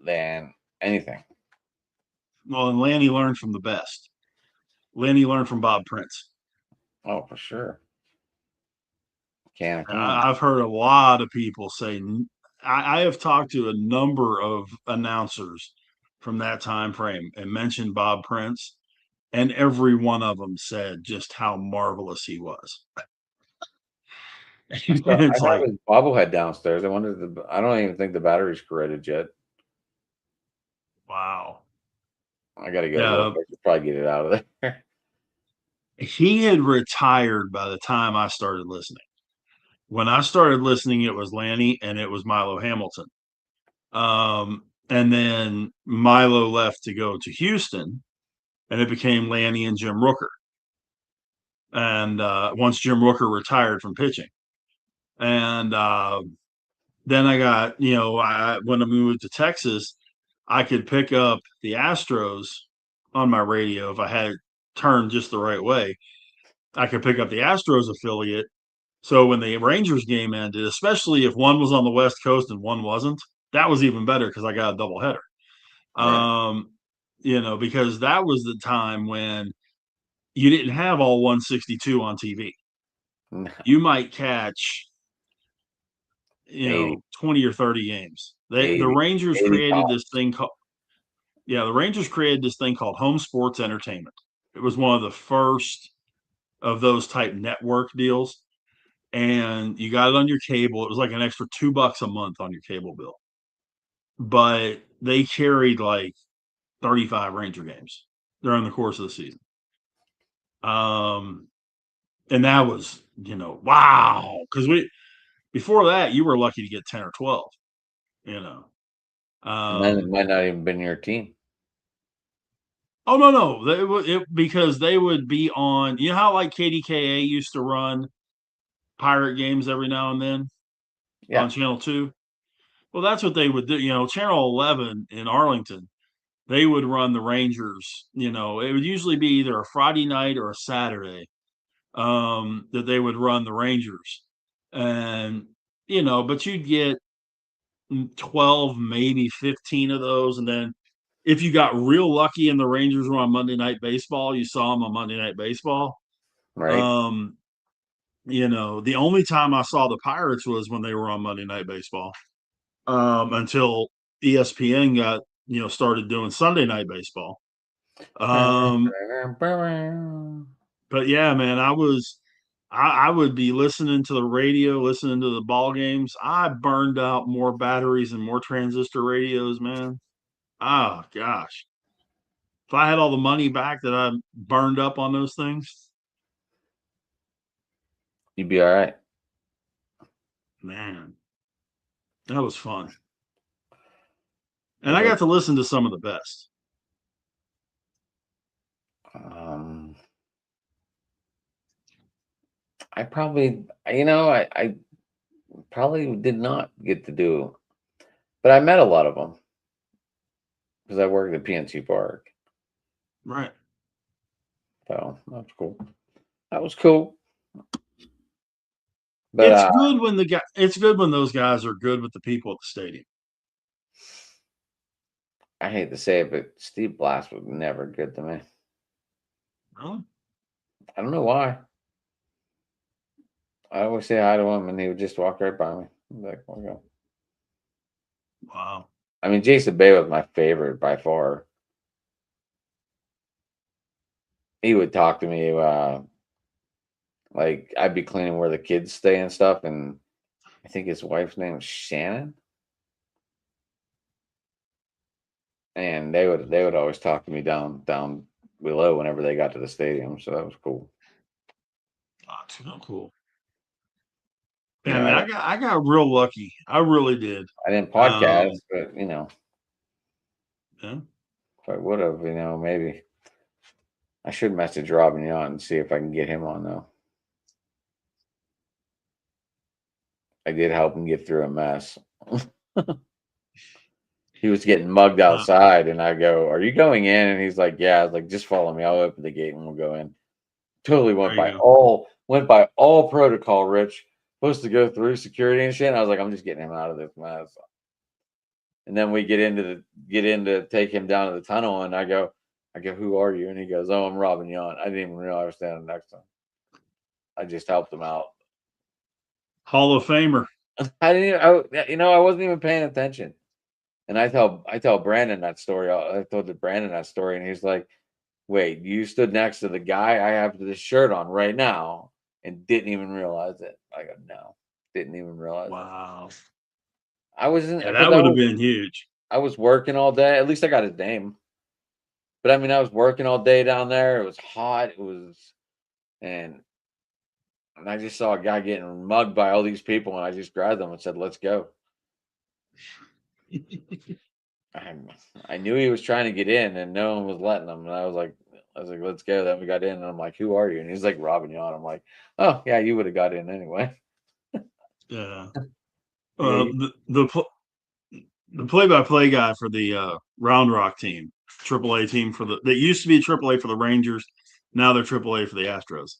than anything. Well, and Lanny learned from the best. Lanny learned from Bob Prince. Oh, for sure. Can. I've heard a lot of people say. I have talked to a number of announcers from that time frame and mentioned Bob Prince, and every one of them said just how marvelous he was. So It's I have like, his bobblehead downstairs. I don't even think the battery's corroded yet. wow. I got to get Yeah, I should probably get it out of there. he had retired by the time I started listening. When I started listening, it was Lanny and it was Milo Hamilton. And then Milo left to go to Houston, and it became Lanny and Jim Rooker. and once Jim Rooker retired from pitching. And then I got, when I moved to Texas, I could pick up the Astros on my radio if I had it turned just the right way. I could pick up the Astros affiliate. So when the Rangers game ended, especially if one was on the West Coast and one wasn't, that was even better because I got a doubleheader. Right. Because that was the time when you didn't have all 162 on TV. You might catch, 80, 20 or 30 games. The 80, Rangers 80 created this tops. thing called Home Sports Entertainment. It was one of the first of those type network deals, and you got it on your cable. It was like an extra $2 a month on your cable bill, but they carried like 35 Ranger games during the course of the season. And that was, wow. Because before that, you were lucky to get 10 or 12, you know. And then it might not even been your team. Oh, no. Because they would be on, how like KDKA used to run pirate games every now and then Yeah. on Channel 2? Well, that's what they would do. Channel 11 in Arlington, they would run the Rangers. It would usually be either a Friday night or a Saturday that they would run the Rangers. And, but you'd get 12, maybe 15 of those. And then if you got real lucky and the Rangers were on Monday Night Baseball, you saw them on Monday Night Baseball. Right. The only time I saw the Pirates was when they were on Monday Night Baseball, until ESPN got, started doing Sunday Night Baseball. But yeah, man, I would be listening to the radio, listening to the ball games. I burned out more batteries and more transistor radios, man. Oh gosh. If I had all the money back that I burned up on those things, You'd be all right. man, that was fun. And It I is. got to listen to some of the best. Um, I probably, I probably did not get to do, but I met a lot of them because I worked at PNC Park. Right. So that's cool. That was cool. But It's good when those guys are good with the people at the stadium. I hate to say it, but Steve Blass was never good to me. Really? I don't know why. I always say hi to him, and he would just walk right by me. I'm like, okay. Wow. I mean, Jason Bay was my favorite by far. He would talk to me, like I'd be cleaning where the kids stay and stuff, and I think his wife's name was Shannon, and they would always talk to me down below whenever they got to the stadium. So that was cool. Oh, cool. You Yeah, know, man, I got real lucky. I really did. I didn't podcast, but Yeah. if I would have, maybe I should message Robin Yount and see if I can get him on though. I did help him get through a mess. He was getting mugged outside, and I go, "Are you going in?" And he's like, "Yeah." I was like, "Just follow me. I'll open the gate and we'll go in." Totally There you go. went by all protocol, Rich. Supposed to go through security and shit. And I was like, I'm just getting him out of this mess. And then we get into take him down to the tunnel, and I go, "Who are you?" And he goes, "Oh, I'm Robin Yount." I didn't even realize I was standing next to him. I just helped him out. Hall of Famer. I didn't even, I wasn't even paying attention. And I tell Brandon that story. I told Brandon that story, and he's like, "Wait, you stood next to the guy I have this shirt on right now and didn't even realize it?" I go, "No, didn't even realize it." Wow. I wasn't Yeah, because that would have been huge. I was working all day. At least I got his name. But I mean, I was working all day down there. It was hot. And and I just saw a guy getting mugged by all these people, and I just grabbed him and said, "Let's go." I, I knew he was trying to get in, and no one was letting him. And I was like, I was like, let's go. Then we got in, and I'm like, who are you? And he's like, robbing you on. I'm like, oh yeah, you would have got in anyway. Yeah. Yeah, The play-by-play guy for the Round Rock team, AAA team that used to be AAA for the Rangers. Now they're AAA for the Astros.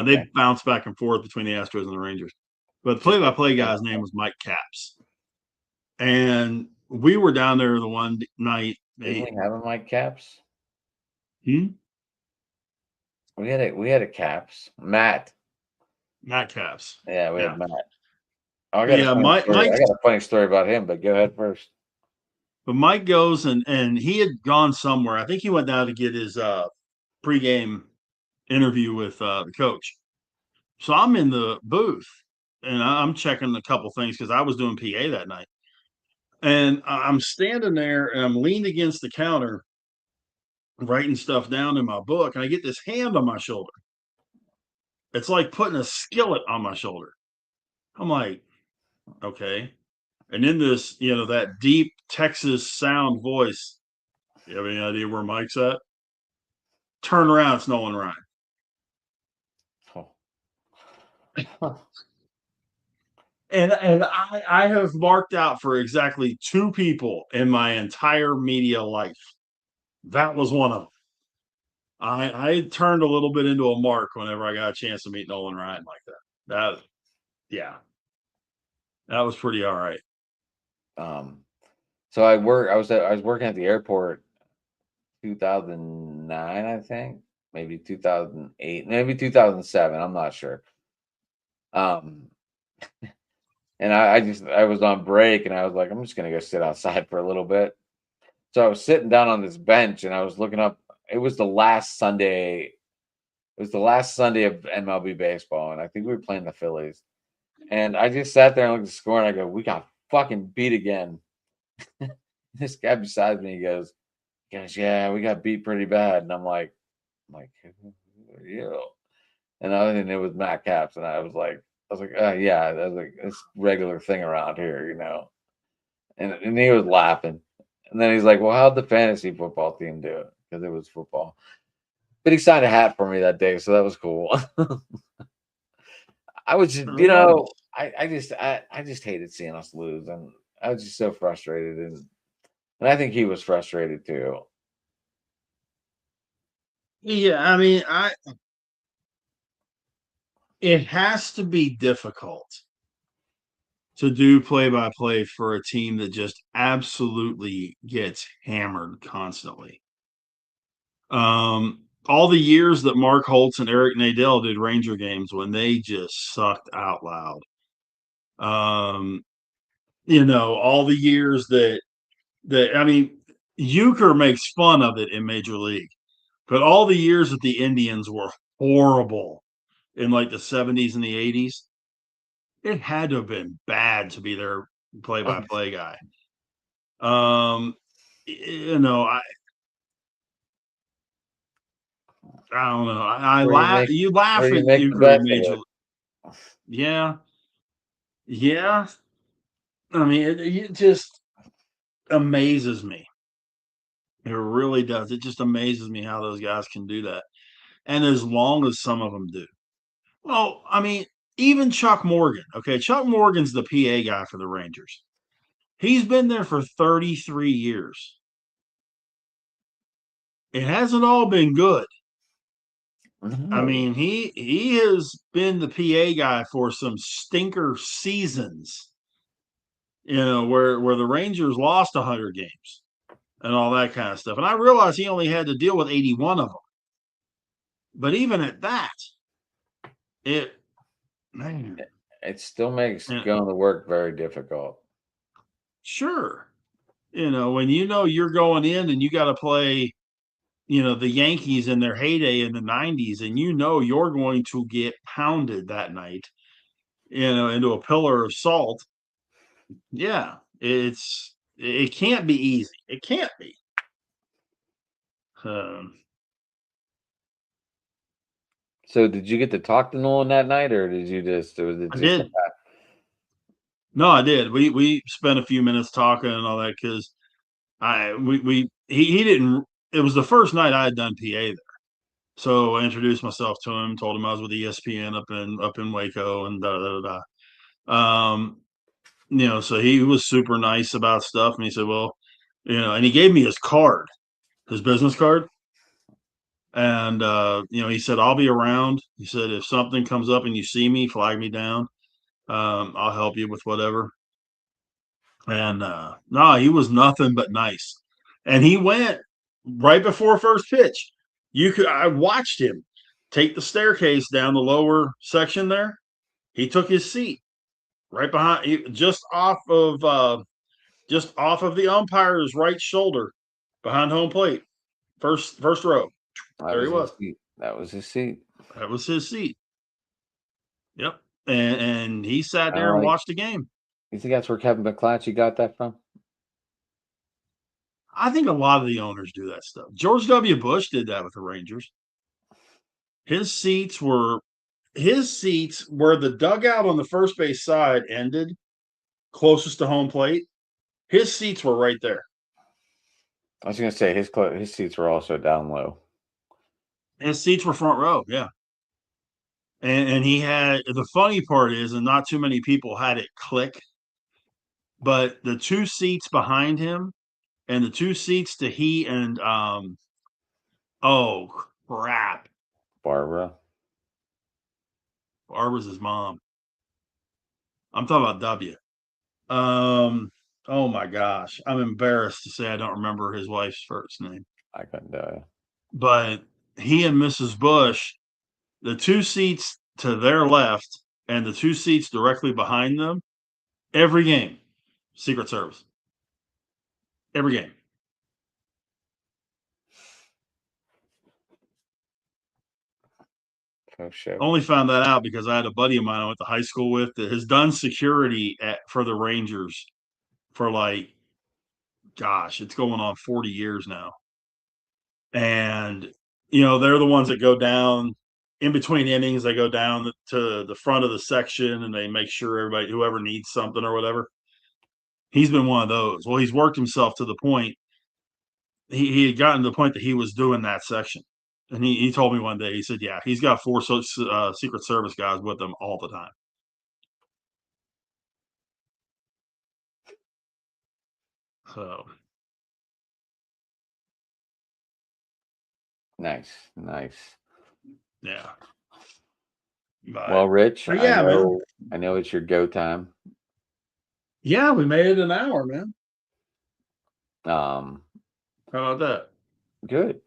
They okay. bounce back and forth between the Astros and the Rangers. But the Just play-by-play guy's name was Mike Capps, and we were down there the one night. didn't we have him like caps? Hmm? We had a caps. Matt. Matt Capps. Yeah, we Yeah, had Matt. Oh, I but got a yeah, funny story. Mike. I got a funny story about him, but go ahead first. But Mike goes and he had gone somewhere. I think he went down to get his pregame interview with the coach. So I'm in the booth and I'm checking a couple things because I was doing PA that night. And I'm standing there and I'm leaned against the counter writing stuff down in my book. And I get this hand on my shoulder. It's like putting a skillet on my shoulder. I'm like, okay. And in this, that deep Texas sound voice, you have any idea where Mike's at? Turn around, it's Nolan Ryan. Oh. And I have marked out for exactly 2 people in my entire media life. That was one of them. I turned a little bit into a mark whenever I got a chance to meet Nolan Ryan like that. Yeah, that was pretty all right. So I was working at the airport 2009, I think, maybe 2008, maybe 2007. I'm not sure. Um, and I was on break, and I was like, I'm just gonna go sit outside for a little bit. So I was sitting down on this bench, and I was looking up. It was the last Sunday. It was the last Sunday of MLB baseball, and I think we were playing the Phillies. And I just sat there and looked at the score, and I go, "We got fucking beat again." This guy beside me goes, "Yeah, we got beat pretty bad." And I'm like, "Who are you?" And it was Matt Caps, and I was like, yeah, I was like, it's regular thing around here. And he was laughing, and then he's like, "Well, how'd the fantasy football team do it?" Because it was football. But he signed a hat for me that day, so that was cool. I was just, Nice. I just hated seeing us lose, and I was just so frustrated, and I think he was frustrated too. Yeah, I mean, it has to be difficult to do play-by-play for a team that just absolutely gets hammered constantly. All the years that Mark Holtz and Eric Nadel did Ranger games when they just sucked out loud. All the years that I mean, Euchre makes fun of it in Major League, but all the years that the Indians were horrible in like the 70s and the 80s, it had to have been bad to be their play-by-play guy. Um, you know, I I don't know. I Where you laugh. make You laugh where you at make the Euchre in best of Major. it. Yeah, yeah. I mean, it just amazes me. It really does. It just amazes me how those guys can do that. And as long as some of them do. Well, I mean, even Chuck Morgan. Okay, Chuck Morgan's the PA guy for the Rangers. He's been there for 33 years. It hasn't all been good. I No. mean, he has been the PA guy for some stinker seasons, where the Rangers lost 100 games and all that kind of stuff. And I realize he only had to deal with 81 of them. But even at that, it man, It still makes and going to work very difficult. sure, when you're going in and you got to play, the Yankees in their heyday in the 90s, and you're going to get pounded that night, into a pillar of salt. Yeah, it can't be easy. It can't be. Um, So did you get to talk to Nolan that night, or did you just was it I just did. No, I did. We spent a few minutes talking and all that because I we he didn't. It was the first night I had done PA there, So I introduced myself to him, told him I was with ESPN up in Waco, and da da da da. So he was super nice about stuff, and he said, "Well, and he gave me his card, his business card, and he said, "I'll be around." He said, "If something comes up and you see me, flag me down. I'll help you with whatever." And no, he was nothing but nice. And he went right before first pitch. I watched him take the staircase down the lower section there. He took his seat right behind, just off of the umpire's right shoulder, behind home plate, first row. That There he was his was. seat. That was his seat. That was his seat. Yep. And he sat I there and like. watched the game. You think that's where Kevin McClatchy got that from? I think a lot of the owners do that stuff. George W. Bush did that with the Rangers. His seats were where the dugout on the first base side ended, closest to home plate. His seats were right there. I was going to say his seats were also down low. His seats were front row, yeah. And he had, the funny part is, and not too many people had it click, but the two seats behind him and the two seats to he and oh crap, Barbara's his mom. I'm talking about W. Oh my gosh, I'm embarrassed to say I don't remember his wife's first name. I couldn't tell you. But he and Mrs. Bush, the two seats to their left and the two seats directly behind them, every game, Secret Service. Every game. Oh shit. Only found that out because I had a buddy of mine I went to high school with that has done security for the Rangers for it's going on 40 years now. And, they're the ones that go down in between innings. They go down to the front of the section and they make sure everybody, whoever needs something or whatever. He's been one of those. Well, he's worked himself to the point. He had gotten to the point that he was doing that section. And he told me one day, he said, yeah, he's got four Secret Service guys with him all the time. So Nice. yeah. Well, Rich, yeah, man. I know it's your go time. Yeah, we made it an hour, man. How about that? Good.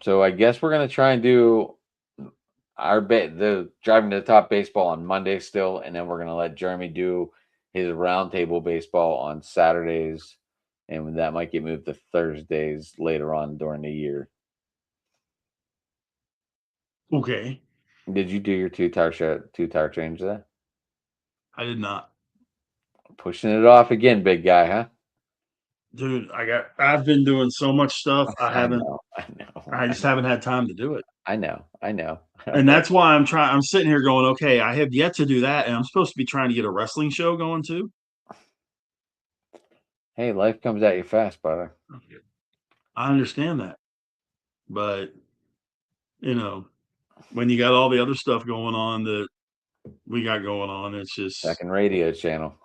So I guess we're gonna try and do the driving to the top baseball on Monday still, and then we're gonna let Jeremy do his roundtable baseball on Saturdays, and that might get moved to Thursdays later on during the year. Okay. Did you do your two tire change there? I did not. Pushing it off again, big guy, huh? Dude, I've been doing so much stuff. I know. I just haven't had time to do it. I know. And that's why I'm sitting here going, okay, I have yet to do that. And I'm supposed to be trying to get a wrestling show going too. Hey, life comes at you fast, brother. I understand that. But, when you got all the other stuff going on that we got going on, it's just second radio channel.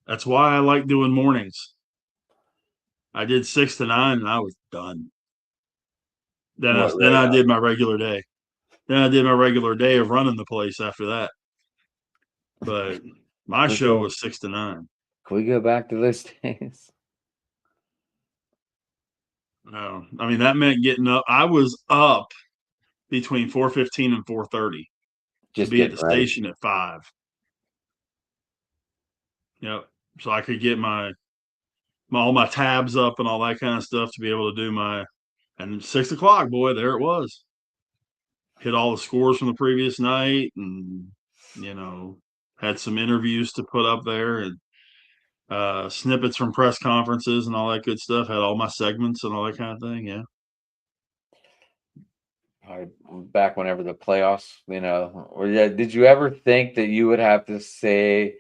That's why I like doing mornings. I did 6 to 9 and I was done. Then I did my regular day. Then I did my regular day of running the place after that. But my show was 6 to 9. Can we go back to those days? No, I mean that meant getting up. I was up between 4:15 and 4:30 to be at the station at 5. Yep. So I could get all my tabs up and all that kind of stuff to be able to do and 6 o'clock, boy, there it was. Hit all the scores from the previous night and, had some interviews to put up there and snippets from press conferences and all that good stuff. Had all my segments and all that kind of thing. Yeah. Back whenever the playoffs, did you ever think that you would have to say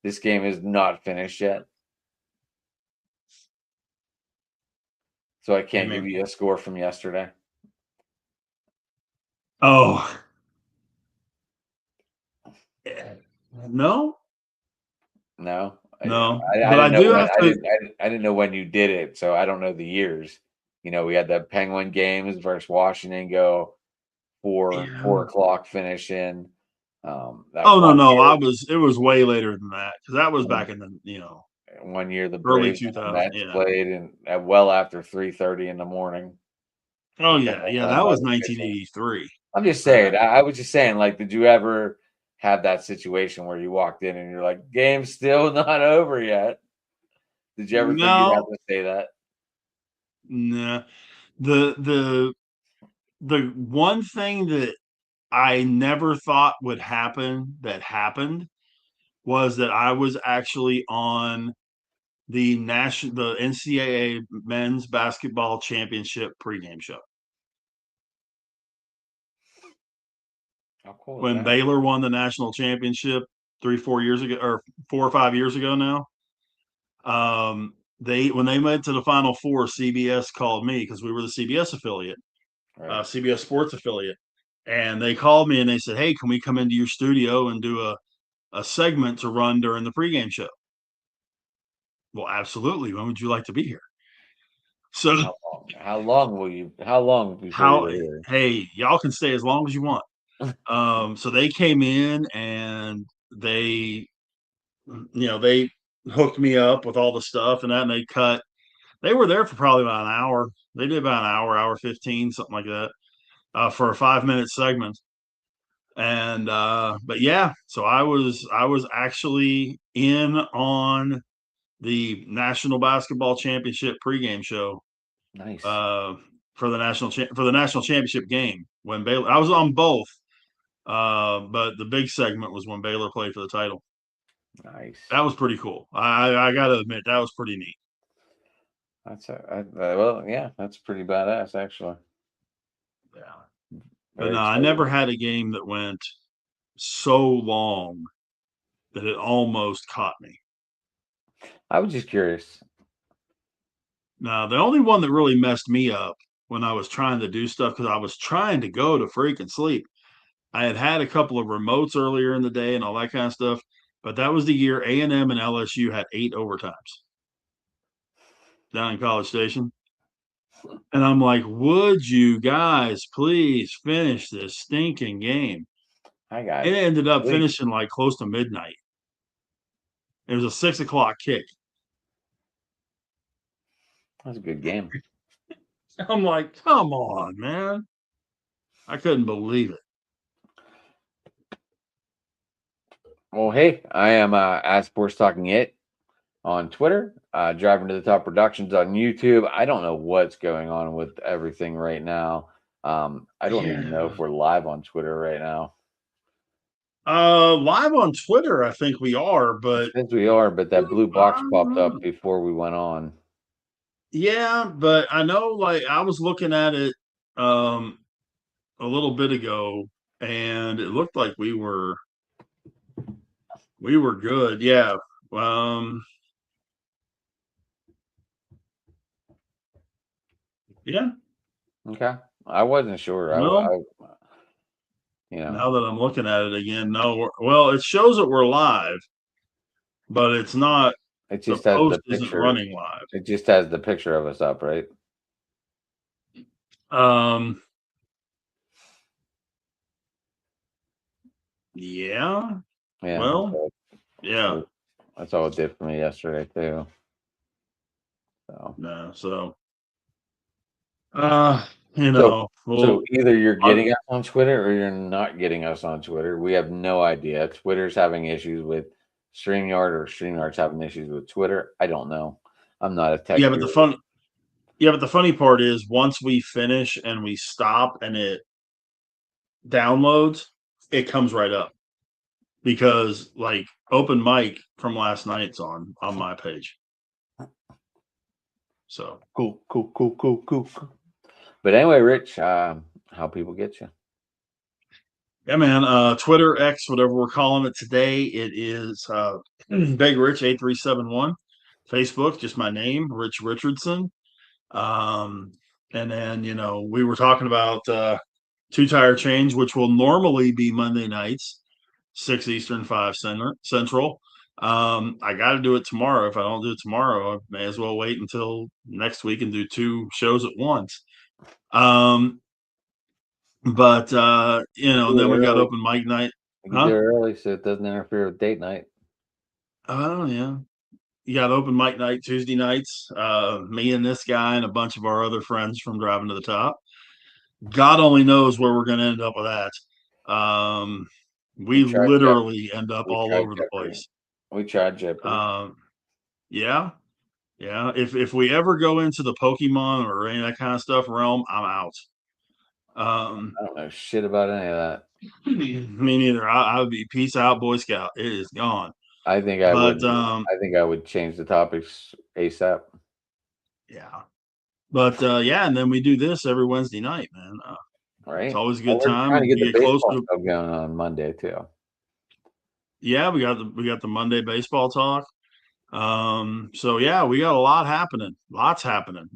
this game is not finished yet? So I can't give you a score from yesterday. Oh, no, No, no. I But I didn't know do when have to. I didn't know when you did it, so I don't know the years. We had the Penguin games versus Washington go four Yeah. o'clock finish in. That Oh no, one no. year, It was way later than that because that was one back in the one year the early Braves and the 2000. Mets Yeah. played, and at well after 3:30 in the morning, Oh with the yeah, home yeah. run That by was the pitcher. 1983. I'm just saying. Uh, I was just saying. Like, did you ever have that situation where you walked in and you're like, "Game's still not over yet"? Did you ever think you'd have no, to say that? nah. The the the one thing that I never thought would happen that happened was that I was actually on the NCAA men's basketball championship pregame show How cool is when that? Baylor won the national championship 3 4 years ago or 4 or 5 years ago now. They when they went to the Final Four, CBS called me because we were the CBS affiliate, Right. CBS Sports affiliate, and they called me and they said, "Hey, can we come into your studio and do a segment to run during the pregame show?" Well, absolutely. When would you like to be here? So How long before how you're here? hey, y'all can stay as long as you want. So they came in and they hooked me up with all the stuff and that, and they were there for probably about an hour. They did about an hour 15, something like that, for a 5 minute segment. And but yeah, so I was actually in on the National Basketball Championship pregame show Nice, uh, for the national championship game when Baylor. I was on both, but the big segment was when Baylor played for the title. nice. That was pretty cool. I got to admit that was pretty neat. Well, yeah, that's pretty badass, actually. Yeah, but Very no, I never exciting. had a game that went so long that it almost caught me. I was just curious. Now, the only one that really messed me up when I was trying to do stuff because I was trying to go to freaking sleep. I had had a couple of remotes earlier in the day and all that kind of stuff, but that was the year A&M and LSU had 8 overtimes down in College Station. And I'm like, would you guys please finish this stinking game? I got It ended up sleep. finishing like close to midnight. It was a 6 o'clock kick. That's a good game. I'm like, come on, man. I couldn't believe it. Well, hey, I am at Sports Talking It on Twitter, Driving to the Top Productions on YouTube. I don't know what's going on with everything right now. I don't even know Yeah. if we're live on Twitter right now. Live on Twitter, I think we are, It but says we are, but that blue I box don't popped up know. before we went on. Yeah, but I know like I was looking at it um a little bit ago and it looked like we were good. Yeah. Um yeah. Okay, I wasn't sure. Well, you know, now that I'm looking at it again, no, well, it shows that we're live, but it's not it the just has post the isn't picture. running live. It just has the picture of us up, right? Um yeah. Yeah, Well, yeah. so that's all it did for me yesterday too. So, No, so uh, so, well so either you're I, getting us on Twitter or you're not getting us on Twitter. We have no idea. Twitter's having issues with StreamYard, or StreamYard's having issues with Twitter. I don't know. I'm not a yeah, tech but the guru. fun yeah, but the funny part is once we finish and we stop and it downloads, it comes right up because like open mic from last night's on my page. So Cool. But anyway, Rich, how people get you? yeah, man. Twitter, X, whatever we're calling it today, it is Big Rich 8371. Facebook, just my name, Rich Richardson. Um, and then we were talking about 2 tire change, which will normally be Monday nights, 6 Eastern, 5 Central. I got to do it tomorrow. If I don't do it tomorrow, I may as well wait until next week and do 2 shows at once. But then we got open mic night. You can do it early so it doesn't interfere with date night. Oh yeah. You got open mic night Tuesday nights. Me and this guy and a bunch of our other friends from Driving to the Top. God only knows where we're going to end up with that. We literally end up all over the place. We tried Jeopardy. Yeah. If we ever go into the Pokemon or any of that kind of stuff realm, I'm out. I don't know shit about any of that. Me neither. I would be peace out, Boy Scout. It is gone. I think I would. I think I would change the topics ASAP. Yeah. But and then we do this every Wednesday night, man. Right. It's always a good time. Trying to get the baseball stuff going on Monday too. Yeah, we got the Monday baseball talk. So yeah, we got a lot happening. Lots happening.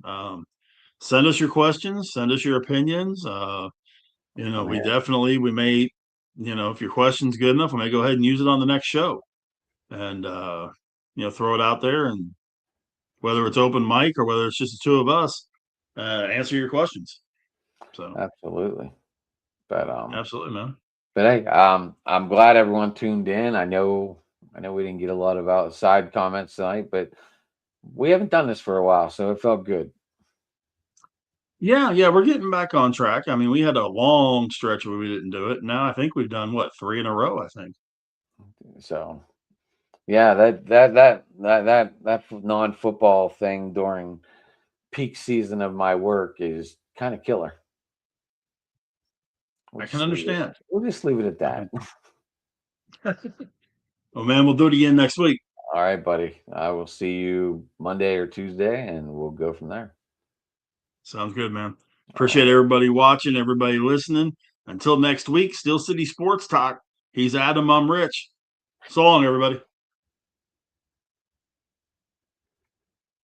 Send us your questions, send us your opinions. We definitely we may, if your question's good enough, we may go ahead and use it on the next show. And throw it out there, and whether it's open mic or whether it's just the two of us, answer your questions. So absolutely. But absolutely, man. But hey, I'm glad everyone tuned in. I know we didn't get a lot of outside comments tonight, but we haven't done this for a while, so it felt good. Yeah, we're getting back on track. I mean, we had a long stretch where we didn't do it. Now I think we've done 3 in a row, I think. So yeah, that non-football thing during peak season of my work is kind of killer. I can understand. We'll just leave it at that. Well, man, we'll do it again next week. All right, buddy. I will see you Monday or Tuesday, and we'll go from there. Sounds good, man. Appreciate everybody watching, everybody listening. Until next week, Steel City Sports Talk. He's Adam, I'm Rich. So long, everybody.